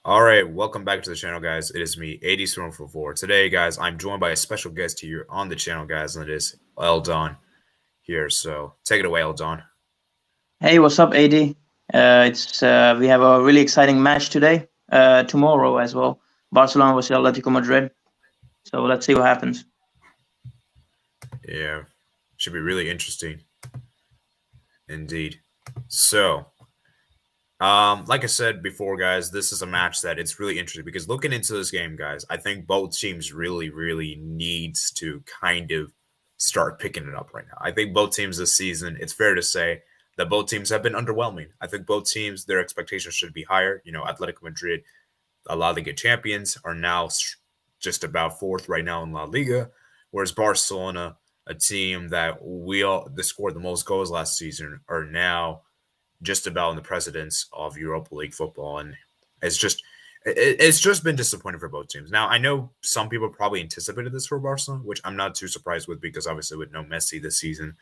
All right, welcome back to the channel, guys. It is me, 80storm44. Today, guys, I'm joined by a special guest here on the channel, guys, and it is Eldon here. So take it away, Eldon. Hey, what's up, AD? It's We have a really exciting match today, tomorrow as well. Barcelona versus Atletico Madrid. So let's see what happens. Yeah, should be really interesting, indeed. So, like I said before, guys, this is a match that it's really interesting because looking into this game, guys, I think both teams really needs to kind of start picking it up right now. I think both teams this season, it's fair to say that both teams have been underwhelming. I think both teams, their expectations should be higher. You know, Atletico Madrid, a La Liga champions, are now just about fourth right now in La Liga, whereas Barcelona, a team that scored the most goals last season, are now just about in the precedence of Europa League football, and it's just been disappointing for both teams. Now, I know some people probably anticipated this for Barcelona, which I'm not too surprised with because obviously with no Messi this season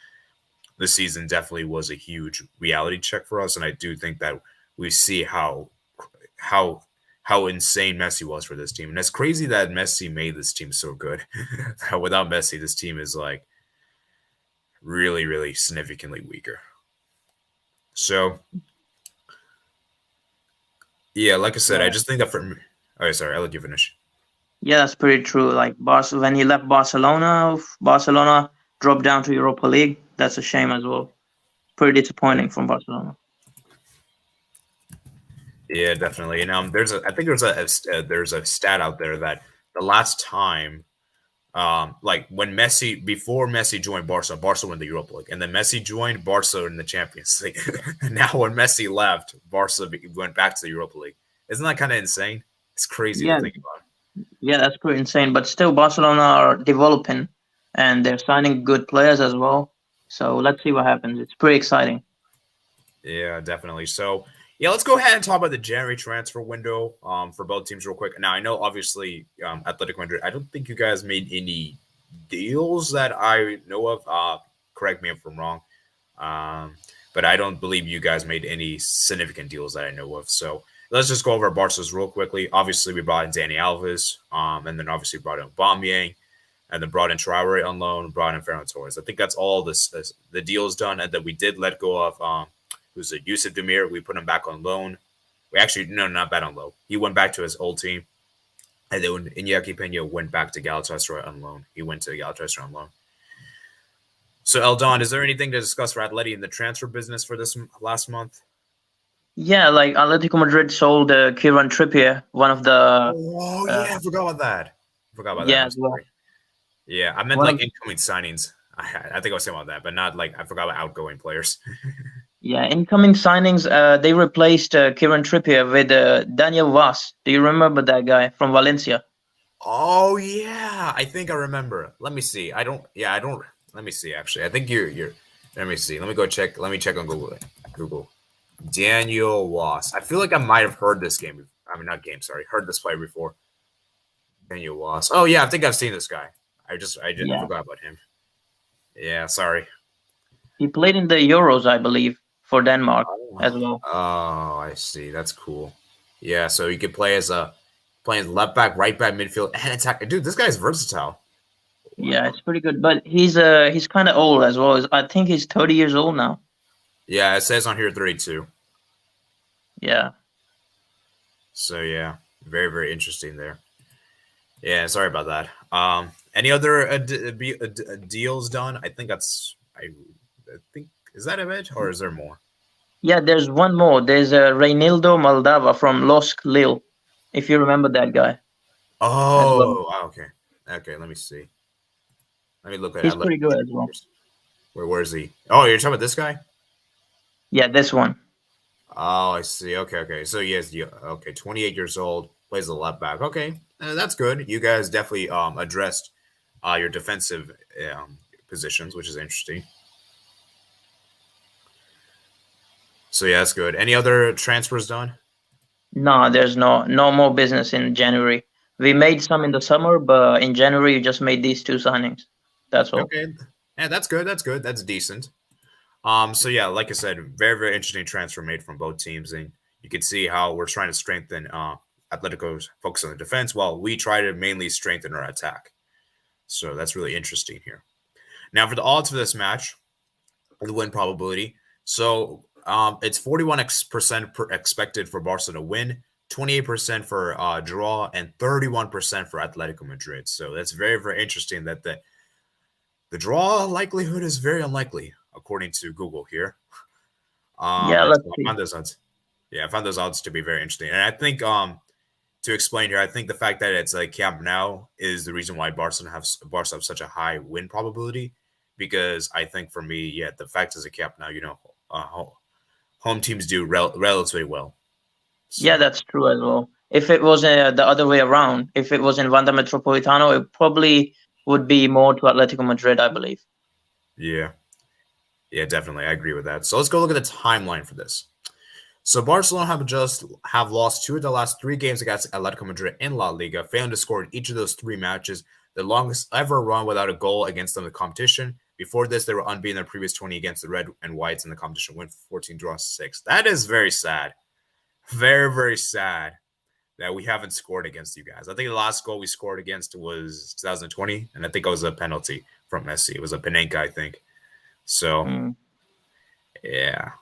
definitely was a huge reality check for us, and I do think that we see how how insane Messi was for this team, and it's crazy that Messi made this team so good. Without Messi, this team is like really significantly weaker. So yeah, like I said, I Yeah, just think that for me. Oh, sorry, I'll let you finish. yeah, that's pretty true. Like when he left Barcelona dropped down to Europa League. That's a shame as well. Pretty disappointing from Barcelona. Yeah, definitely. And I think there's a stat out there that the last time, like when before Messi joined Barca, Barca won the Europa League, and then Messi joined Barca in the Champions League. And now when Messi left, Barca went back to the Europa League. Isn't that kind of insane? It's crazy to Yeah, think about. yeah, that's pretty insane. But still, Barcelona are developing, and they're signing good players as well. So let's see what happens. It's pretty exciting. Yeah, definitely. So, yeah, let's go ahead and talk about the January transfer window for both teams real quick. Now, I know obviously Atletico Madrid, I don't think you guys made any deals that I know of. Correct me if I'm wrong. Um, but I don't believe you guys made any significant deals that I know of. So let's just go over Barca's real quickly. Obviously, we brought in Danny Alves, and then obviously brought in Aubameyang, and then brought in Traore on loan, brought in Ferran Torres. I think that's all the deals done, and that we did let go of who's it, Yusuf Demir. We put him back on loan. We actually no, not bad on loan. He went back to his old team, and then when Iñaki Peña went back to Galatasaray on loan. He went to Galatasaray on loan. So, Eldon, is there anything to discuss for Atleti in the transfer business for this last month? Yeah, like Atletico Madrid sold Kieran Trippier, one of the Oh uh, yeah, I forgot about that. I forgot about that. yeah, I'm well, sorry. Yeah, I meant one like of incoming signings. I think I was saying about that, but not like I forgot about outgoing players. yeah incoming signings. They replaced Kieran Trippier with Daniel Vaz. Do you remember that guy from Valencia? Oh yeah, I think I remember. Let me see. I don't. Yeah, I don't. Let me see. Actually, I think you're. Let me see. Let me go check. Let me check on Google. Google. Daniel Wass. I feel like I might have heard this game. I mean, not game. Sorry, heard this play before. Daniel Wass. Oh yeah, I think I've seen this guy. I Yeah, forgot about him. Yeah, sorry. he played in the Euros, I believe, for Denmark as Oh, well. oh, I see. That's cool. Yeah, so you could play as left back, right back, midfield, and attack. Dude, this guy's versatile. Yeah, Wow. it's pretty good, but he's kind of old as well. I think he's 30 years old now. Yeah, it says on here 32. Yeah. So yeah, very interesting there. Yeah, sorry about that. Any other deals done? I think is that it, or is there more? Yeah, there's one more. There's Reinildo Maldava from Losk Lille, if you remember that guy as well. Oh, okay, okay. Let me see. Let me look at He's that. pretty good as well. Where is he? Oh, you're talking about this guy? Yeah, this one. Oh, I see. Okay. So yes, okay, 28 years old, plays the left back. Okay, that's good. You guys definitely addressed your defensive positions, which is interesting. So yeah, that's good. Any other transfers done? No, there's no more business in January. We made some in the summer, but in January, you just made these two signings. That's all. Okay, yeah, that's good. That's good. That's decent. So yeah, like I said, very interesting transfer made from both teams, and you can see how we're trying to strengthen Atletico's focus on the defense, while we try to mainly strengthen our attack. So that's really interesting here. Now for the odds for this match, the win probability. So it's 41% expected for Barcelona to win, 28% for draw, and 31% for Atletico Madrid. So that's very, very interesting that the draw likelihood is very unlikely, according to Google here. Yeah, let's see. I found those odds. Yeah, I found those odds to be very interesting. And I think to explain here, I think the fact that it's like Camp Nou is the reason why Barca have such a high win probability. Because I think for me, yeah, the fact is a Camp Nou, home teams do relatively well. So. Yeah, that's true as well. If it was the other way around, if it was in Wanda Metropolitano, it probably would be more to Atletico Madrid, I believe. Yeah, definitely, I agree with that. So let's go look at the timeline for this. So Barcelona have lost 2 of the last 3 games against Atletico Madrid in La Liga, failing to score in each of those 3 matches. The longest ever run without a goal against them in the competition. Before this, they were unbeaten in their previous 20 against the Red and Whites in the competition, win 14, draw 6. That is very sad. Very, very sad that we haven't scored against you guys. I think the last goal we scored against was 2020, and I think it was a penalty from Messi. It was a Panenka, I think. So, yeah.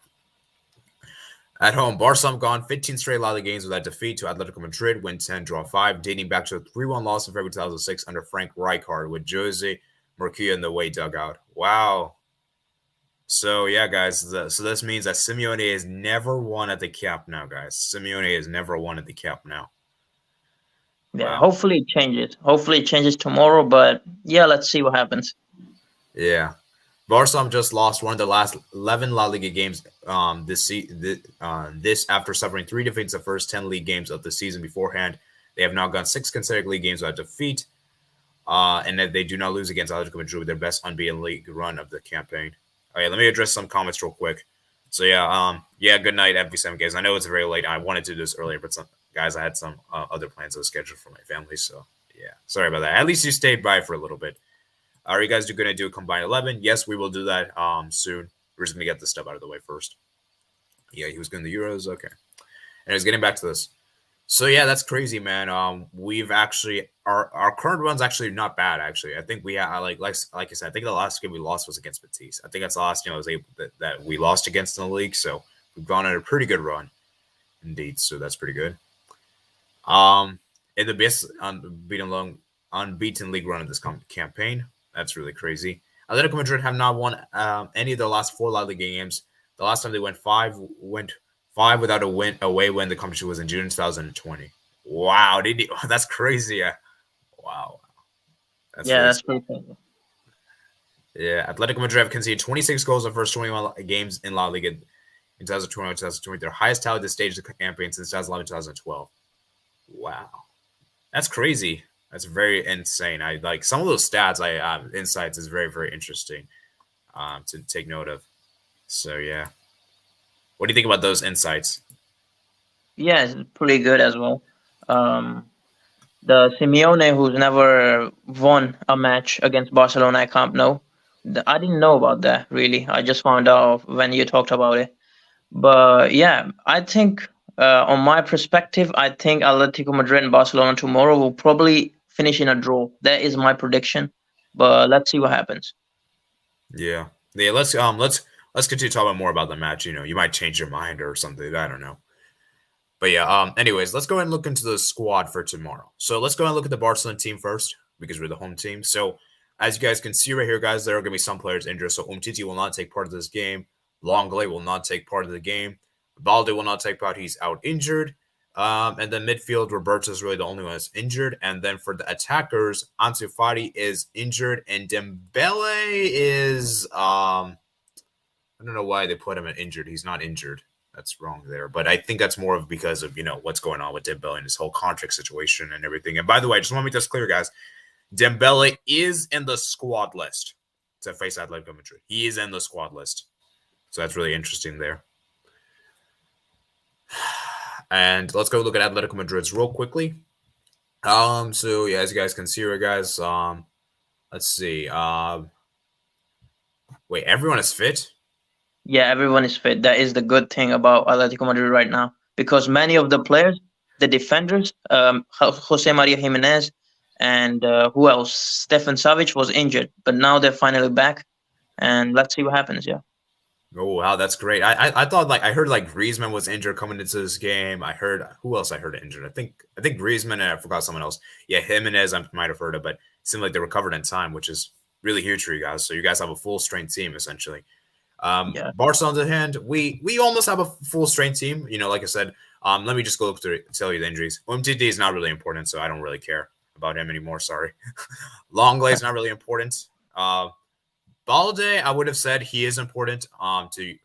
At home, Barca have gone 15 straight La Liga games without defeat to Atletico Madrid, win 10, draw 5, dating back to a 3-1 loss in February 2006 under Frank Rijkaard with Jose Murcia in the away dugout. Wow. So, yeah, guys, so this means that Simeone has never won at the Camp Nou, guys. Simeone has never won at the Camp Nou. Yeah, wow. Hopefully it changes. Hopefully it changes tomorrow, but yeah, let's see what happens. Yeah. Barca just lost one of the last 11 La Liga games this after suffering 3 defeats the first 10 league games of the season beforehand. They have now gone 6 consecutive league games without defeat, and that they do not lose against Atletico Madrid with their best unbeaten league run of the campaign. Okay, let me address some comments real quick. So good night, FB7 guys. I know it's very late. I wanted to do this earlier, but I had some other plans that was scheduled for my family. So yeah, sorry about that. At least you stayed by for a little bit. Are you guys going to do a combined 11? Yes, we will do that soon. We're just going to get this stuff out of the way first. Yeah, he was going to the Euros. Okay. And he's getting back to this. So, yeah, that's crazy, man. We've actually – our current run's actually not bad, actually. I think we – like I said, I think the last game we lost was against Betis. I think that's the last game I was able that we lost against in the league. So, we've gone on a pretty good run indeed. So, that's pretty good. In the best unbeaten league run of this campaign – that's really crazy. Atletico Madrid have not won any of their last 4 La Liga games. The last time they went 5 without a away win. The competition was in June 2020. Wow, that's crazy. Wow. That's pretty crazy. Yeah, Atletico Madrid have conceded 26 goals in the first 21 games in La Liga in 2020. Their highest tally at this stage of the campaign since 2011-2012. Wow, that's crazy. That's very insane. I like some of those stats. Insights is very, very interesting to take note of. So yeah, what do you think about those insights? Yeah, it's pretty good as well. The Simeone, who's never won a match against Barcelona at Camp Nou, I didn't know about that really. I just found out when you talked about it. But yeah, I think on my perspective, I think Atletico Madrid and Barcelona tomorrow will probably finish in a draw. That is my prediction, but let's see what happens. Yeah. Let's continue talking more about the match. You might change your mind or something. I don't know. But yeah. Anyways, let's go ahead and look into the squad for tomorrow. So let's go ahead and look at the Barcelona team first because we're the home team. So as you guys can see right here, guys, there are going to be some players injured. So Umtiti will not take part of this game. Longley will not take part of the game. Balde will not take part. He's out injured. And then midfield, Roberto is really the only one that's injured. And then for the attackers, Ansu Fati is injured. And Dembele is, I don't know why they put him at injured. He's not injured. That's wrong there. But I think that's more of because of, what's going on with Dembele and his whole contract situation and everything. And by the way, I just want to make this clear, guys. Dembele is in the squad list to face Atletico Madrid. He is in the squad list. So that's really interesting there. And let's go look at Atletico Madrid's real quickly. So yeah, as you guys can see here, guys, let's see. Wait, everyone is fit? Yeah, everyone is fit. That is the good thing about Atletico Madrid right now, because many of the players the defenders, Jose Maria Jimenez, and who else? Stefan Savic was injured, but now they're finally back, and let's see what happens. Yeah. Oh wow, that's great. I thought like I heard like Griezmann was injured coming into this game. I heard who else I heard injured. I think Griezmann and I forgot someone else. Yeah, Jimenez I might have heard of, but it seemed like they recovered in time, which is really huge for you guys. So you guys have a full strength team essentially. Yeah. Barca on the hand, we almost have a full strength team. Like I said, let me just go through tell you the injuries. MTD is not really important, so I don't really care about him anymore. Sorry. Longley is not really important. Balde, I would have said he is important. He's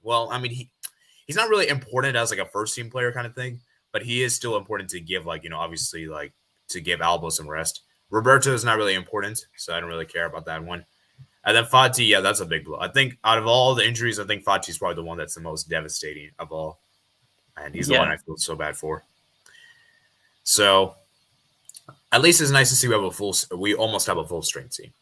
not really important as like a first team player kind of thing, but he is still important to give obviously like to give Alba some rest. Roberto is not really important, so I don't really care about that one. And then Fati, yeah, that's a big blow. I think out of all the injuries, I think Fati's probably the one that's the most devastating of all, and he's the one I feel so bad for. So at least it's nice to see we almost have a full strength team.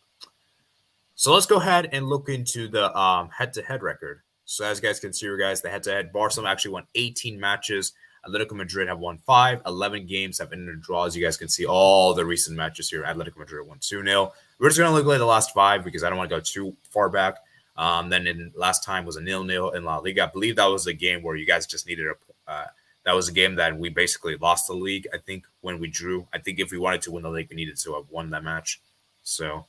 So let's go ahead and look into the head-to-head record. So as you guys can see, the head-to-head, Barcelona actually won 18 matches. Atletico Madrid have won 5. 11 games have ended in draws. You guys can see all the recent matches here. Atletico Madrid won 2-0. We're just going to look at the last 5 because I don't want to go too far back. Then last time was a 0-0 in La Liga. I believe that was a game where you guys just needed that was a game that we basically lost the league, I think, when we drew. I think if we wanted to win the league, we needed to have won that match. So...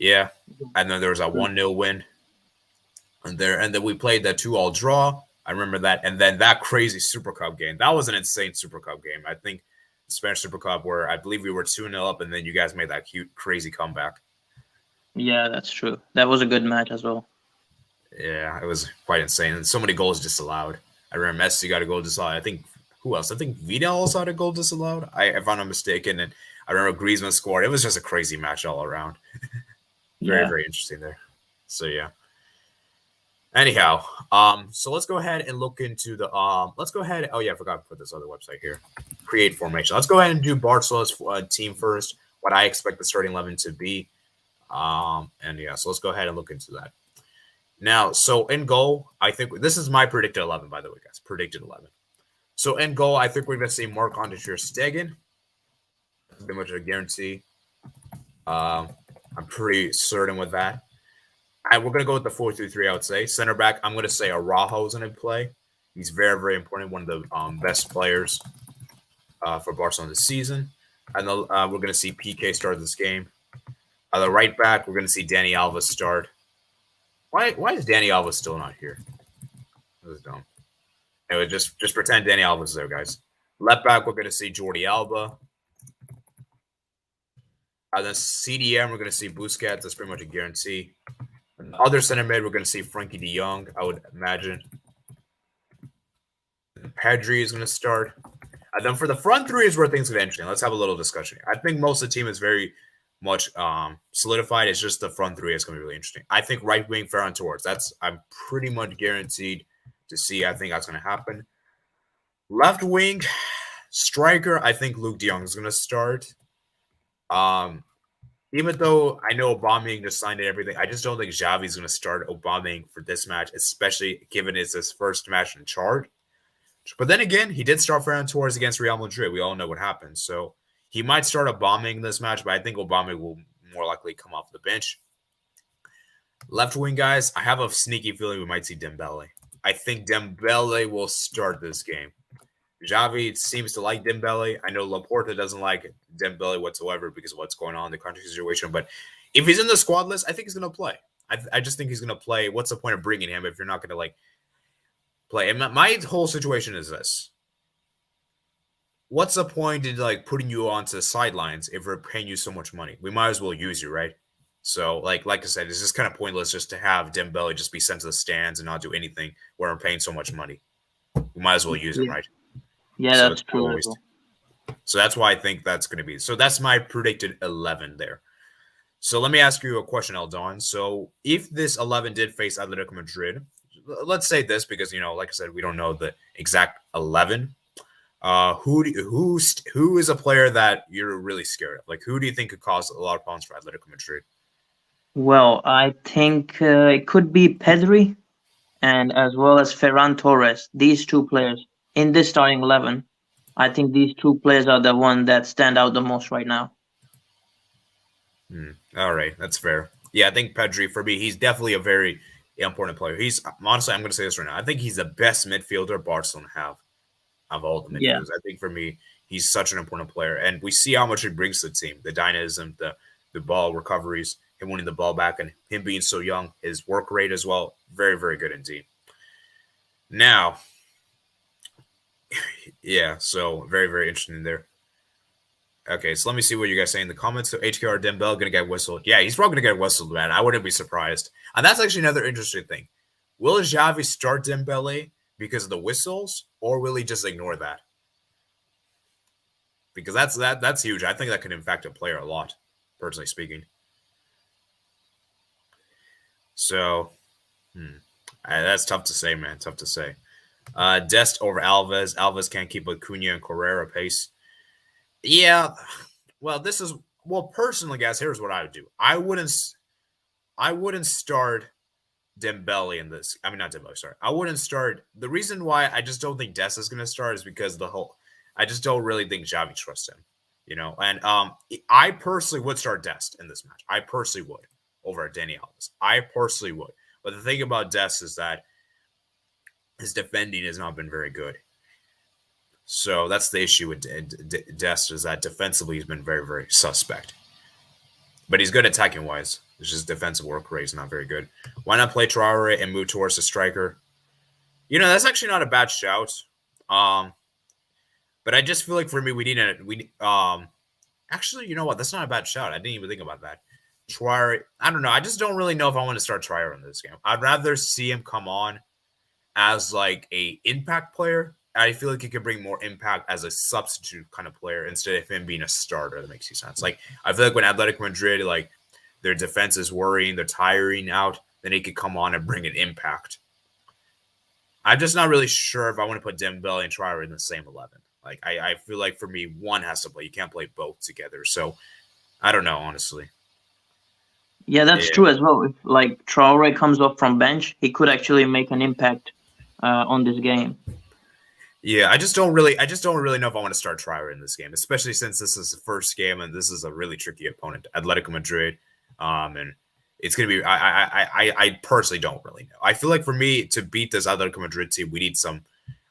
yeah, and then there was a 1-0 win, and then we played that 2-2 draw. I remember that, and then that crazy Super Cup game. That was an insane Super Cup game. I think the Spanish Super Cup, where I believe we were 2-0 up, and then you guys made that cute, crazy comeback. Yeah, that's true. That was a good match as well. Yeah, it was quite insane, and so many goals disallowed. I remember Messi got a goal disallowed. I think who else? I think Vidal also had a goal disallowed. If I'm not mistaken, and I remember Griezmann scored. It was just a crazy match all around. Very, very interesting there. So yeah. Anyhow, so let's go ahead and look into the let's go ahead. Oh yeah, I forgot to put this other website here. Create formation. Let's go ahead and do Barcelona's team first. What I expect the starting 11 to be. And yeah, so let's go ahead and look into that. Now, so in goal, I think this is my predicted 11, by the way, guys. Predicted 11. So in goal, I think we're going to see Marc-Andre ter Stegen. Pretty much a guarantee. I'm pretty certain with that. We're going to go with the 4-3-3, I would say. Center back, I'm going to say Araujo is going to play. He's very, very important. One of the best players for Barcelona this season. And we're going to see PK start this game. The right back, we're going to see Dani Alves start. Why is Dani Alves still not here? That was dumb. Anyway, just pretend Dani Alves is there, guys. Left back, we're going to see Jordi Alba. Then CDM, we're going to see Busquets. That's pretty much a guarantee. And other center mid, we're going to see Frankie de Jong, I would imagine. Pedri is going to start. And then for the front three is where things get interesting. Let's have a little discussion. I think most of the team is very much solidified. It's just the front three is going to be really interesting. I think right wing Ferran Torres. I'm pretty much guaranteed to see. I think that's going to happen. Left wing striker, I think Luke de Jong is going to start. Even though I know Aubameyang just signed and everything, I just don't think Xavi's going to start Aubameyang for this match, especially given it's his first match in charge. But then again, he did start Ferran Torres against Real Madrid. We all know what happened. So he might start Aubameyang this match, but I think Aubameyang will more likely come off the bench. Left wing, guys, I have a sneaky feeling we might see Dembele. I think Dembele will start this game. Xavi seems to like Dembele. I know Laporta doesn't like Dembele whatsoever because of what's going on in the country situation. But if he's in the squad list, I think he's going to play. I just think he's going to play. What's the point of bringing him if you're not going to play? And my whole situation is this: what's the point in putting you onto the sidelines if we're paying you so much money? We might as well use you, right? So like I said, it's just kind of pointless just to have Dembele just be sent to the stands and not do anything where we're paying so much money. We might as well use him, right? Yeah, so that's true. So that's why I think that's going to be. So that's my predicted 11 there. So let me ask you a question, Eldon. So if this 11 did face Atletico Madrid, let's say this because, like I said, we don't know the exact 11. Who is a player that you're really scared of? Who do you think could cause a lot of problems for Atletico Madrid? Well, I think it could be Pedri and as well as Ferran Torres. These two players in this starting 11, I think these two players are the one that stand out the most right now. All right, that's fair. Yeah, I think Pedri, for me, he's definitely a very important player. He's honestly, I'm going to say this right now. I think he's the best midfielder Barcelona have of all the Yeah. midfielders. I think for me, he's such an important player, and we see how much he brings to the team: the dynamism, the ball recoveries, him winning the ball back, and him being so young. His work rate as well, very very good indeed. Now, yeah, so very very interesting there. Okay, so let me see what you guys say in the comments. So HKR Dembele gonna get whistled. Yeah, he's probably gonna get whistled, man. I wouldn't be surprised. And that's actually another interesting thing. Will Xavi start Dembele because of the whistles, or will he just ignore that? Because that's huge. I think that could impact a player a lot, personally speaking. So that's tough to say, man. Tough to say. Dest over Alves. Alves can't keep with Cunha and Correa pace. Yeah, well, personally, guys, here's what I would do. I wouldn't start Dembele in this. I mean, not Dembele. Sorry, I wouldn't start. The reason why I just don't think Dest is going to start is because I just don't really think Xavi trusts him. And I personally would start Dest in this match. I personally would over Dani Alves. I personally would. But the thing about Dest is that his defending has not been very good. So that's the issue with Dest, is that defensively he's been very, very suspect. But he's good attacking wise. It's just defensive work rate is not very good. Why not play Traore and move towards the striker? That's actually not a bad shout. But I just feel like for me actually, you know what? That's not a bad shout. I didn't even think about that. Traore, I don't know. I just don't really know if I want to start Traore in this game. I'd rather see him come on as like a impact player. I feel like he could bring more impact as a substitute kind of player instead of him being a starter. That makes sense. Like, I feel like when Atletico Madrid, like, their defense is worrying, they're tiring out, then he could come on and bring an impact. I'm just not really sure if I want to put Dembele and Traore in the same 11. Like, I feel like for me, one has to play. You can't play both together. So, I don't know, honestly. Yeah, that's true as well. If like Traore comes up from bench, he could actually make an impact on this game. Yeah, I just don't really know if I want to start Traore in this game, especially since this is the first game and this is a really tricky opponent, Atletico Madrid, and it's gonna be. I personally don't really know. I feel like for me to beat this Atletico Madrid team, we need some.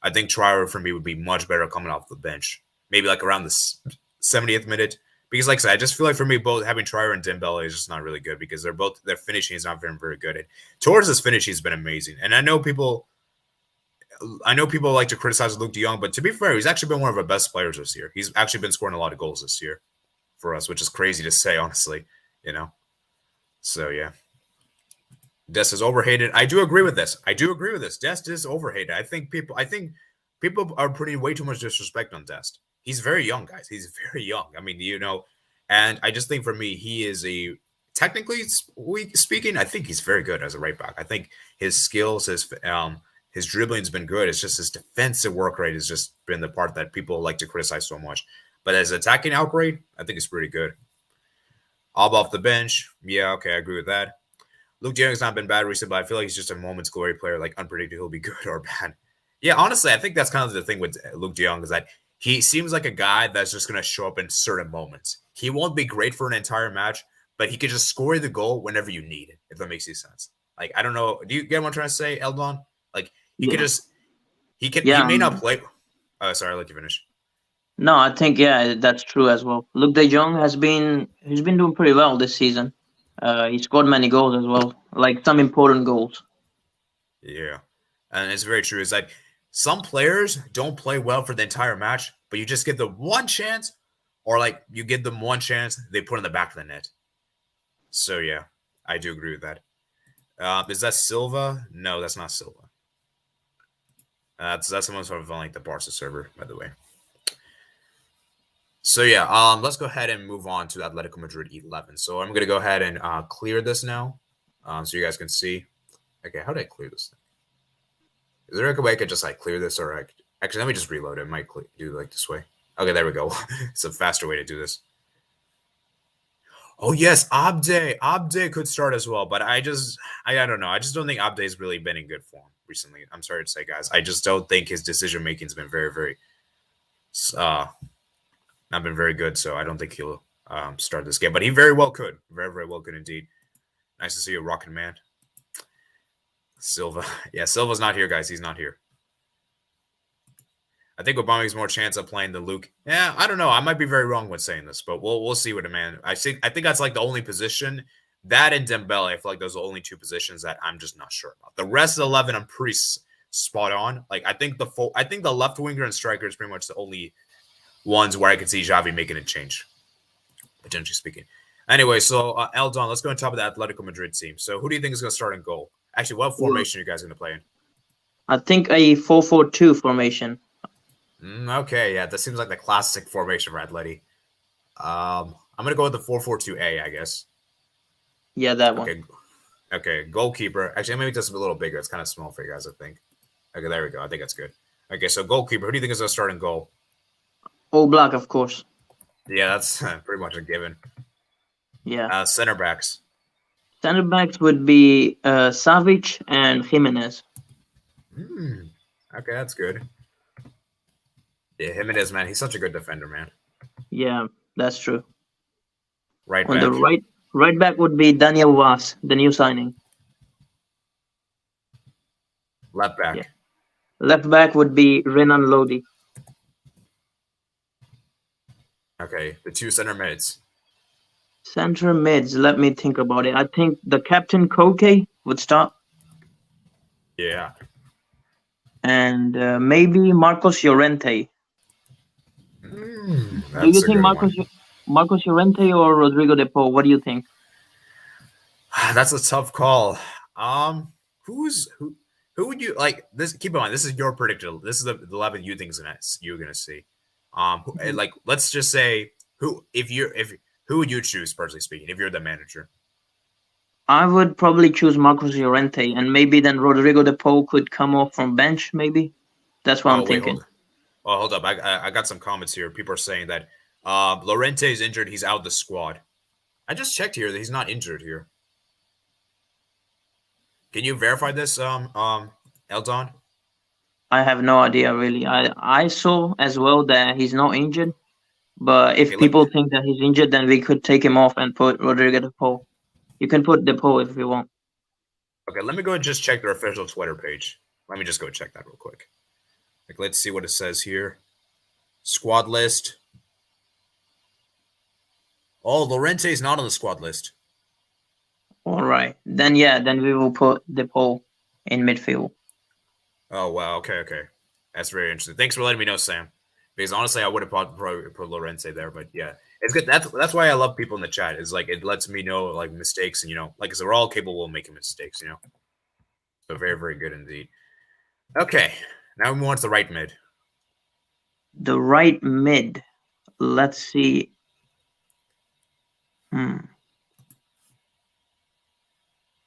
I think Traore for me would be much better coming off the bench, maybe like around the 70th minute. Because like I said, I just feel like for me, both having Traore and Dembele is just not really good because their finishing is not very very good. And towards his finish, he's been amazing, and I know people like to criticize Luke de Jong, but to be fair, he's actually been one of our best players this year. He's actually been scoring a lot of goals this year for us, which is crazy to say, honestly. So yeah, Dest is overhated. I do agree with this. Dest is overhated. I think people are putting way too much disrespect on Dest. He's very young, guys. He's very young. I mean, and I just think for me, he is technically speaking, I think he's very good as a right back. I think his skills, his dribbling's been good. It's just his defensive work rate has just been the part that people like to criticize so much. But as attacking outgrade, I think it's pretty good. Alba off the bench. Yeah, okay, I agree with that. Luke de Jong's not been bad recently, but I feel like he's just a moment's glory player, like unpredictable. He'll be good or bad. Yeah, honestly, I think that's kind of the thing with Luke de Jong is that he seems like a guy that's just going to show up in certain moments. He won't be great for an entire match, but he could just score the goal whenever you need it, if that makes any sense. Like, I don't know. Do you get what I'm trying to say, Eldon? Like, he may not play. Oh, sorry, I'll let you finish. No, I think that's true as well. Luke de Jong he's been doing pretty well this season. He scored many goals as well, like some important goals. Yeah, and it's very true. It's like some players don't play well for the entire match, but you just get the one chance, or like you give them one chance, they put in the back of the net. So yeah, I do agree with that. Is that Silva? No, that's not Silva. That's someone sort of on like the Barca server, by the way. So yeah, let's go ahead and move on to Atletico Madrid 11. So I'm gonna go ahead and clear this now, so you guys can see. Okay, how did I clear this thing? Is there a way I could just like clear this, or actually let me just reload it. I might do like this way. Okay, there we go. It's a faster way to do this. Oh yes, Abde could start as well, but I don't know. I just don't think Abde's really been in good form recently. I'm sorry to say, guys. I just don't think his decision making has been very, very not been very good, so I don't think he'll start this game. But he very well could. Very, very well could indeed. Nice to see you, rocking man. Silva. Yeah, Silva's not here, guys. He's not here. I think Aubameyang's more chance of playing than Luke. Yeah, I don't know. I might be very wrong when saying this, but we'll see what the man. I think that's like the only position. That and Dembele, I feel like those are the only two positions that I'm just not sure about. The rest of the 11, I'm pretty spot on. Like I think the left winger and striker is pretty much the only ones where I could see Xavi making a change, potentially speaking. Anyway, so Eldon, let's go on top of the Atletico Madrid team. So who do you think is going to start in goal? Actually, what formation are you guys going to play in? I think a 4-4-2 formation. Okay, yeah, that seems like the classic formation for Atleti. I'm going to go with the 4-4-2-A, I guess. Yeah, that one. Okay, goalkeeper. Actually, maybe just a little bigger. It's kind of small for you guys, I think. Okay, there we go. I think that's good. Okay, so goalkeeper. Who do you think is going to start in goal? All black, of course. Yeah, that's pretty much a given. Yeah. Center backs. Center backs would be Savic and Jimenez. Okay, that's good. Yeah, Jimenez, man, he's such a good defender, man. Yeah, that's true. Right On back. the right back would be Daniel Vaz, the new signing. Left back. Yeah. Left back would be Renan Lodi. Okay, the two center mids. Center mids, let me think about it. I think the captain Koke would start. Yeah. And maybe Marcos Llorente. Do you think Marcos Llorente or Rodrigo De Paul? What do you think? That's a tough call. Who would you like? This, keep in mind, this is your prediction. This is the 11 you think you're gonna see. Like let's just say who would you choose, personally speaking, if you're the manager? I would probably choose Marcos Llorente, and maybe then Rodrigo De Paul could come off from bench. Maybe that's what I'm thinking. Hold up. I got some comments here. People are saying that Llorente is injured. He's out of the squad. I just checked here that he's not injured here. Can you verify this, Eldon? I have no idea, really. I saw as well that he's not injured, but if people think that he's injured, then we could take him off and put Rodrigo De Paul. You can put De Paul if you want. Okay, let me go and just check their official Twitter page. Let me just go check that real quick. Like, let's see what it says here. Squad list. Oh, Llorente's not on the squad list. All right. Then we will put De Paul in midfield. Oh, wow. Okay. That's very interesting. Thanks for letting me know, Sam. Because honestly, I would have probably put Llorente there, but yeah. It's good. That's why I love people in the chat. Is like it lets me know like mistakes, and like I said, we're all capable of making mistakes, So very, very good indeed. Okay. Now we move on to the right mid. The right mid. Let's see.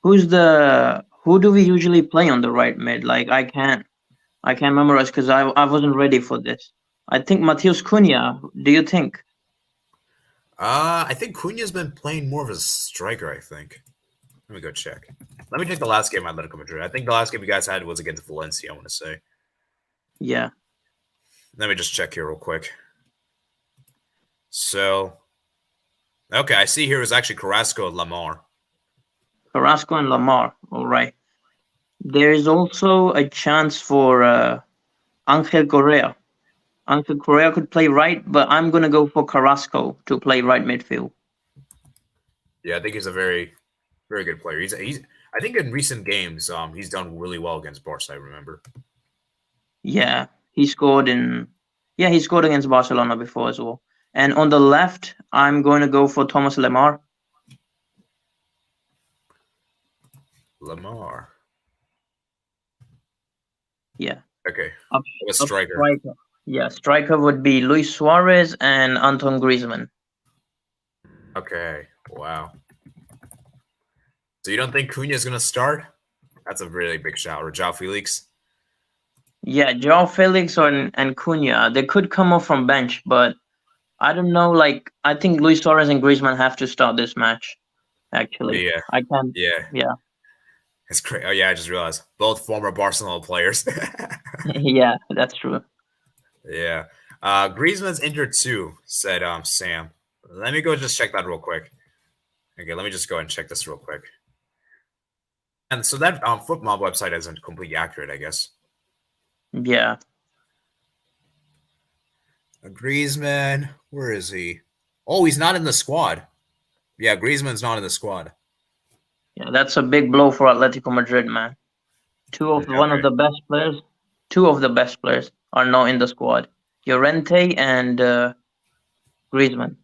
Who do we usually play on the right mid? Like I can't memorize because I wasn't ready for this. I think Matheus Cunha. Do you think? I think Cunha's been playing more of a striker, I think. Let me go check. Let me check the last game at Atletico Madrid. I think the last game you guys had was against Valencia, I want to say. Yeah. Let me just check here real quick. So, okay, I see here it was actually Carrasco and Lamar. Carrasco and Lamar, all right. There is also a chance for Angel Correa. Angel Correa could play right, but I'm going to go for Carrasco to play right midfield. Yeah, I think he's a very, very good player. He's I think in recent games, he's done really well against Barca, I remember. Yeah, he scored against Barcelona before as well. And on the left, I'm going to go for Thomas Lemar. Lamar. Yeah. Okay. A striker. Yeah, striker would be Luis Suarez and Anton Griezmann. Okay. Wow. So you don't think Cunha's going to start? That's a really big shout. Or João Felix? Yeah, João Felix and Cunha. They could come off from bench, but I don't know. Like, I think Luis Suarez and Griezmann have to start this match, actually. Yeah. I can't. Yeah. It's great. Oh, yeah, I just realized. Both former Barcelona players. Yeah, that's true. Yeah. Griezmann's injured too, said Sam. Let me go just check that real quick. Okay, let me just go and check this real quick. And so that football website isn't completely accurate, I guess. Yeah. Griezmann, where is he? Oh, he's not in the squad. Yeah, Griezmann's not in the squad. Yeah, that's a big blow for Atletico Madrid, man. One of Okay. the best players, two of the best players are now in the squad. Llorente and Griezmann.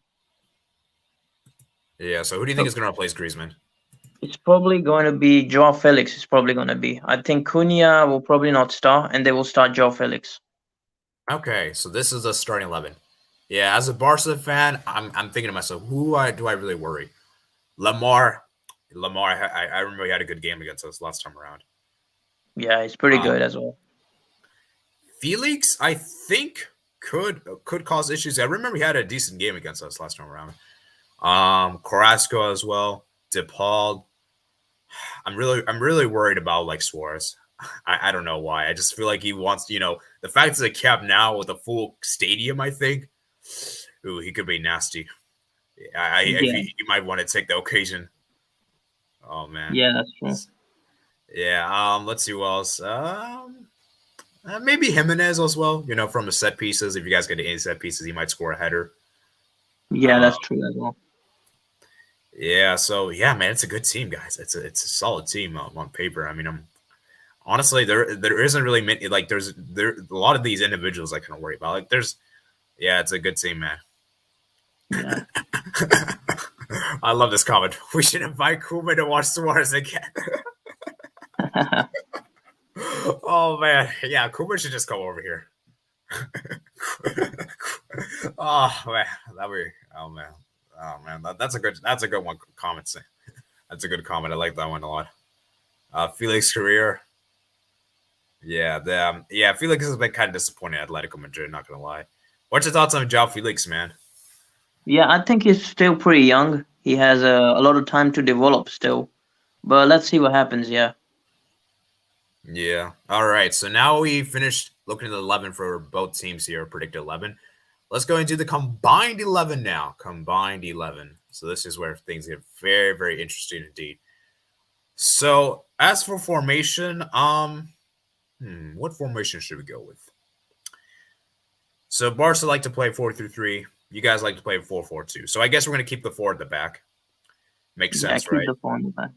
Yeah, so who do you think So is going to replace Griezmann? it's probably going to be Joao Felix. It's probably going to be. I think Cunha will probably not start, and they will start Joao Felix. Okay, so this is a starting 11. Yeah, as a Barca fan, I'm thinking to myself, do I really worry? Lamar, I remember he had a good game against us last time around. Yeah, he's pretty Um, good as well. Felix, I think could cause issues. I remember he had a decent game against us last time around. Carrasco as well, DePaul. I'm really worried about like Suarez. I don't know why. I just feel like he wants, the fact it's a cap now with a full stadium. I think, ooh, he could be nasty. Yeah, He might want to take the occasion. Oh man, yeah, that's true. yeah. Let's see who else. Maybe Jimenez as well. From the set pieces. If you guys get any set pieces, he might score a header. Yeah, Uh, that's true as well. yeah. So yeah, man, it's a good team, guys. It's a solid team on paper. I mean, honestly, there isn't really many. Like, there a lot of these individuals I kind of worry about. Like, yeah, it's a good team, man. Yeah. I love this comment. We should invite Kuma to watch Suarez again. Oh man, yeah, Kuma should just come over here. Oh man, oh man, that's a good one. Comment. That's a good comment. I like that one a lot. Felix career. Yeah, Felix has been kind of disappointing at Atletico Madrid. Not gonna lie. What's your thoughts on Joao Felix, man? Yeah, I think he's still pretty young. He has a lot of time to develop still. But let's see what happens. Yeah. Yeah. All right. So now we finished looking at the 11 for both teams here. Predicted 11. Let's go into the combined 11 now. Combined 11. So this is where things get very, very interesting indeed. So as for formation, what formation should we go with? So Barca like to play 4-3-3. You guys like to play 4-4-2. So I guess we're going to keep the 4 at the back. Makes Yeah, sense, keep right? the phone back.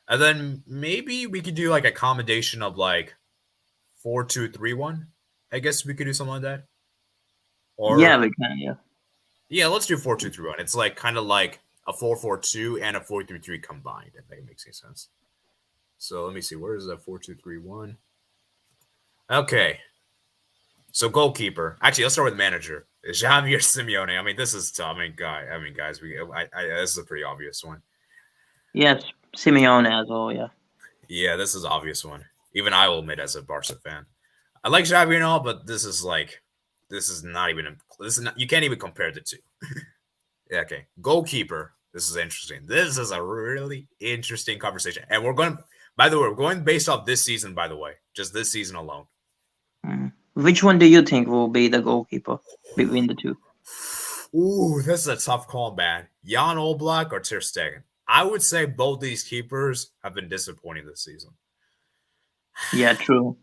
And then maybe we could do like a combination of like 4-2-3-1. I guess we could do something like that. Yeah, Or we can. Yeah. yeah, let's do 4-2-3-1. It's like kind of like a 4-4-2 and a 4-3-3 combined, if that makes any sense. So let me see. Where is that 4-2-3-1? Okay. So goalkeeper. Actually, let's start with manager. Javier Simeone. I mean, this is tough. Guys, this is a pretty obvious one. Yes, Simeone as well. Yeah. Yeah, this is an obvious one. Even I will admit, as a Barca fan, I like Xavi and all, but this is not even. You can't even compare the two. Yeah, okay, goalkeeper. This is interesting. This is a really interesting conversation, and we're going. By the way, we're going based off this season. By the way, just this season alone. Which one do you think will be the goalkeeper between the two? Ooh, this is a tough call, man. Jan Oblak or Ter Stegen? I would say both these keepers have been disappointing this season. Yeah, true.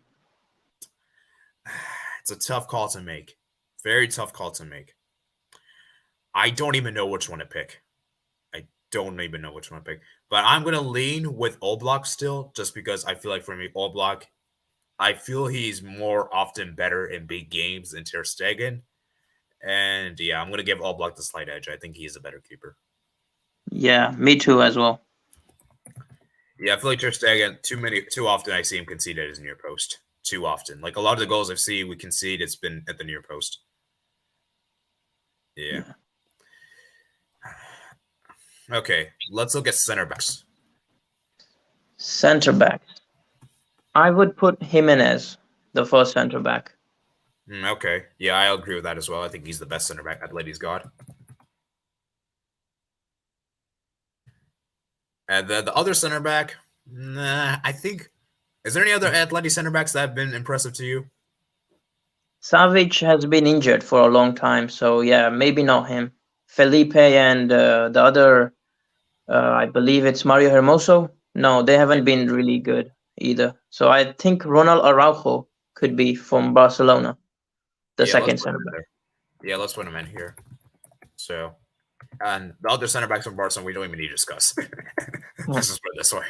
It's a tough call to make. Very tough call to make. I don't even know which one to pick. But I'm going to lean with Oblak still, just because I feel like for me, Oblak, I feel he's more often better in big games than Ter Stegen. And yeah, I'm going to give Oblak the slight edge. I think he's a better keeper. Yeah, me too as well. Yeah, I feel like Ter Stegen, too often I see him concede at his near post. Too often. Like a lot of the goals I've seen we concede, it's been at the near post. Yeah. Okay, let's look at center backs. Center backs. I would put Jimenez, the first center back. Okay, yeah, I agree with that as well. I think he's the best center back Atleti's got. And the other center back, I think. Is there any other Atleti center backs that have been impressive to you? Savic has been injured for a long time, so yeah, maybe not him. Felipe and the other, I believe it's Mario Hermoso. No, they haven't been really good either. So I think Ronald Araujo could be from Barcelona, the Yeah, let's second put center him back. there. Yeah, let's put him in here. So, and the other center backs from Barcelona, we don't even need to discuss. Hmm. Let's just put it this way.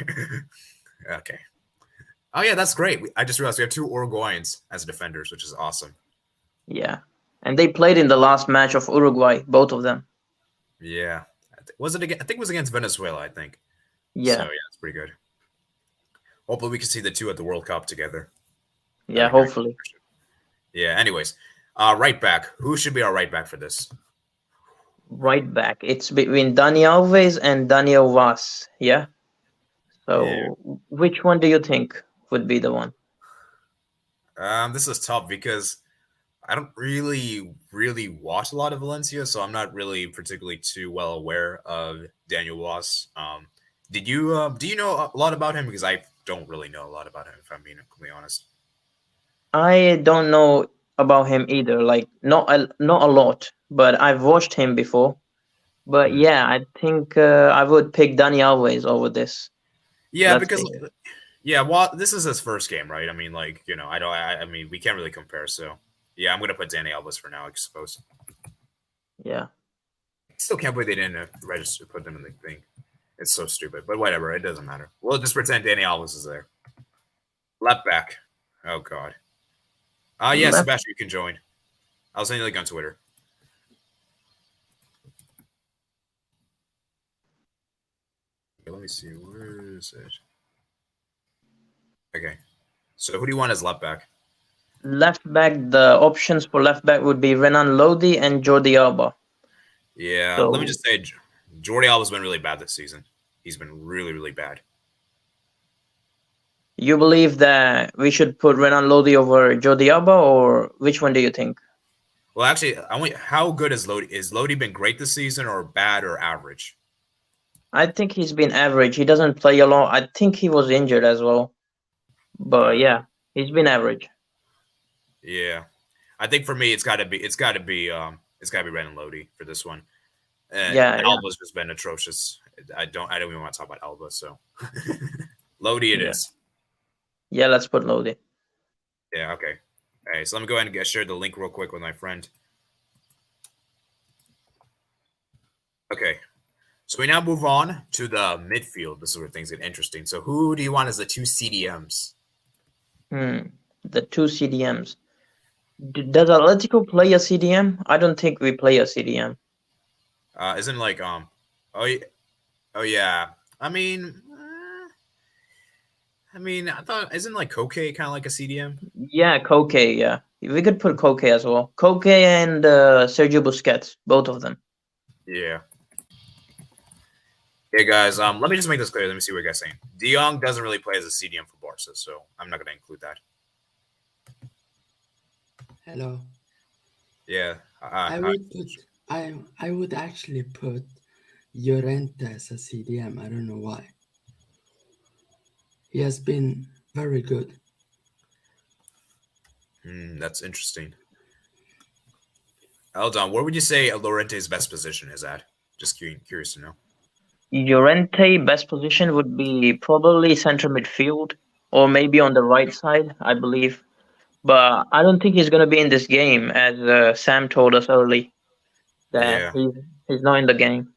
Okay. Oh yeah, that's great. I just realized we have two Uruguayans as defenders, which is awesome. Yeah, and they played in the last match of Uruguay, both of them. Yeah. Was it again? I think it was against Venezuela. I think. So Yeah, yeah, it's pretty good. Hopefully, we can see the two at the World Cup together. That'd yeah, be nice. hopefully. Yeah. Anyways, right back. Who should be our right back for this? Right back. It's between Dani Alves and Daniel Vaz. Yeah. Yeah. So which one do you think would be the one? This is tough because I don't really watch a lot of Valencia, so I'm not really particularly too well aware of Daniel Wass. Did you do you know a lot about him? Because I don't really know a lot about him, if I'm being completely honest. I don't know about him either. Like not a lot, but I've watched him before. But Mhm. yeah, I think I would pick Dani Alves over this. Yeah, Let's because see. yeah, well, this is his first game, right? I mean, like I don't. I mean, we can't really compare. So yeah, I'm gonna put Danny Alves for now, I suppose. Yeah. I still can't believe they didn't register put them in the thing. It's so stupid, but whatever. It doesn't matter. We'll just pretend Danny Alves is there. Left back. Oh God. Yeah, Left. Sebastian, you can join. I'll send you a link on Twitter. Okay, let me see. Where is it? Okay. So who do you want as left back? Left back. The options for left back would be Renan Lodi and Jordi Alba. Yeah, let me So just say, Jordi Alba's been really bad this season. He's been really bad. you believe that we should put Renan Lodi over Jordi Alba, or which one do you think? Well, actually, how good is Lodi? Is Lodi been great this season, or bad, or average? I think he's been average. He doesn't play a lot. I think he was injured as well. But Uh, yeah, he's been average. yeah, I think for me, it's got to be Ren and Lodi for this one. Yeah, yeah, Alba's just been atrocious. I don't even want to talk about Alba. So Lodi, it yeah. is. Yeah, let's put Lodi. Yeah. Okay. All right. So let me go ahead and share the link real quick with my friend. Okay. So we now move on to the midfield. This is where things get interesting. So who do you want as the two CDMs? The two CDMs. Does Atletico play a CDM? I don't think we play a CDM. Isn't like oh oh yeah. I mean I thought isn't like Koke kind of like a CDM? Yeah, Koke, yeah. We could put Koke as well. Koke and Sergio Busquets, both of them. Yeah. Hey guys, let me just make this clear. Let me see what you guys are saying. De Jong doesn't really play as a CDM for Barca, so I'm not going to include that. Hello. Yeah. I would put I would actually put Llorente as a CDM. I don't know why. He has been very good. That's interesting. Eldon, where would you say Llorente's best position is at? Just curious to know. Llorente best position would be probably center midfield or maybe on the right side, I believe. But I don't think he's going to be in this game, as Sam told us early that Yeah. he's not in the game.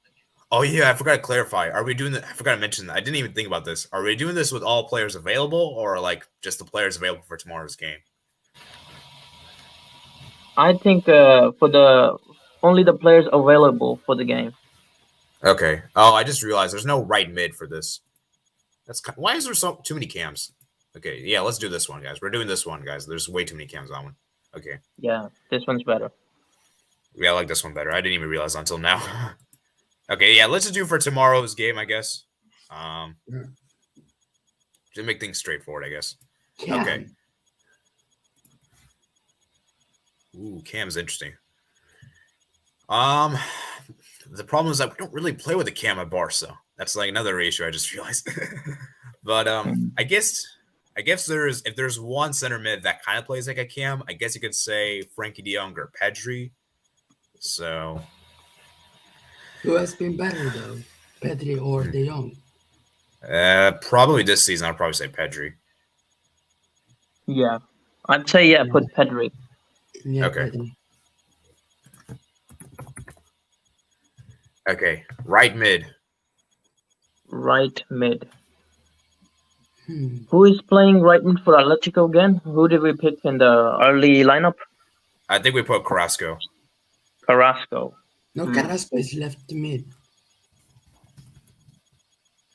Oh yeah, I forgot to clarify. Are we doing that? I forgot to mention that. I didn't even think about this. Are we doing this with all players available, or like just the players available for tomorrow's game? I think for the only the players available for the game. Okay. Oh, I just realized there's no right mid for this. Why is there too many cams? Okay, yeah, let's do this one, guys. We're doing this one, guys. There's way too many cams on one. Okay. Yeah, this one's better. Yeah, I like this one better. I didn't even realize until now. Okay, yeah, let's just do for tomorrow's game, I guess. To make things straightforward, I guess. Cam. Okay. Ooh, Cam's interesting. The problem is that we don't really play with the Cam at Barca. That's like another issue I just realized. But Mm. I guess I guess if there's one center mid that kind of plays like a cam, I guess you could say Frankie De Jong or Pedri. So Who has been better though, Pedri or De Jong? probably this season I'll probably say Pedri. Yeah, I'd say put Pedri. Yeah, Okay. Pedri. Okay, right mid. Right mid. Hmm. Who is playing right mid for Atletico again? Who did we pick in the early lineup? I think we put Carrasco. Carrasco. No, Carrasco is left mid.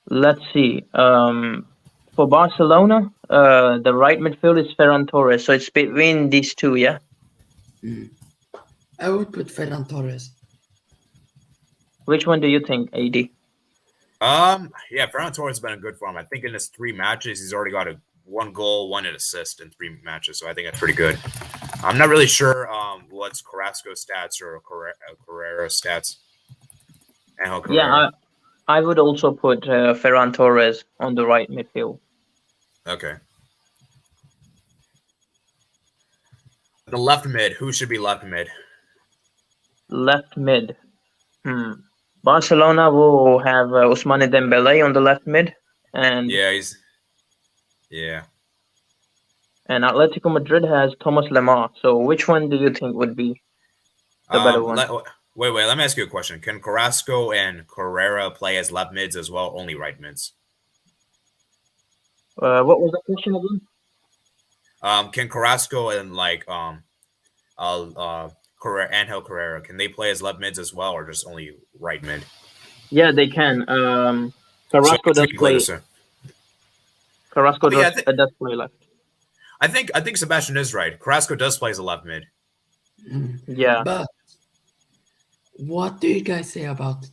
Let's see. For Barcelona, the right midfield is Ferran Torres, so it's between these two, yeah? I would put Ferran Torres. Which one do you think, AD? Yeah, Ferran Torres has been in good form. I think in his 3 matches, he's already got 1 goal, 1 assist in 3 matches, so I think that's pretty good. I'm not really sure what's Carrasco's stats or Carrera's stats. Angel Carrera. Yeah, I would also put Ferran Torres on the right midfield. Okay. The left mid. Who should be left mid? Left mid. Barcelona will have Ousmane Dembele on the left mid, and yeah. And Atletico Madrid has Thomas Lemar. So which one do you think would be the better one? Wait. Let me ask you a question. Can Carrasco and Carrera play as left mids as well? Only right mids. What was the question again? Can Carrasco and Angel Carrera, can they play as left mids as well, or just only right mid? Yeah, they can. Carrasco does play. Carrasco does play left. I think Sebastian is right. Carrasco does play as a left mid. Yeah. But what do you guys say about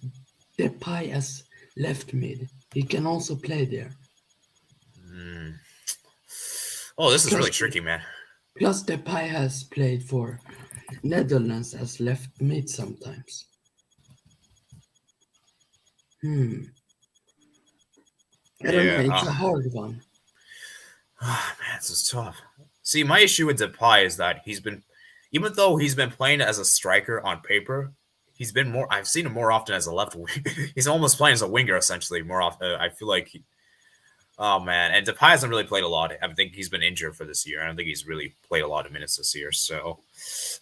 Depay as left mid? He can also play there. Oh, this is really tricky, man. Plus, Depay has played for Netherlands as left mid sometimes. I don't know. It's a hard one. Man, this is tough. See, my issue with Depay is that even though he's been playing as a striker on paper, I've seen him more often as a left wing. He's almost playing as a winger, essentially, more often. I feel like oh, man. And Depay hasn't really played a lot. I think he's been injured for this year. I don't think he's really played a lot of minutes this year. So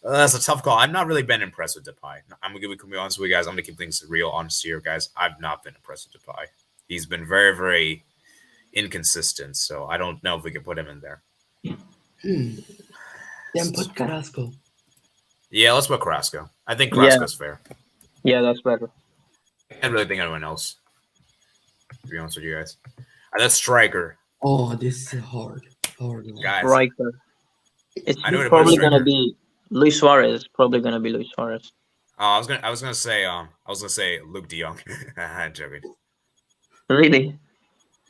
that's a tough call. I've not really been impressed with Depay. I'm going to be honest with you guys. I'm going to keep things real honest here, guys. I've not been impressed with Depay. He's been very, very inconsistent. So I don't know if we can put him in there. Then put Carrasco. Yeah, let's put Carrasco. I think Carrasco's fair. Yeah, that's better. I don't really think anyone else, to be honest with you guys. That's striker. Oh, this is hard. Guys. Striker. It's probably going to be Luis Suarez. Probably going to be Luis Suarez. I was gonna say Luke De Jong. I'm joking. Really?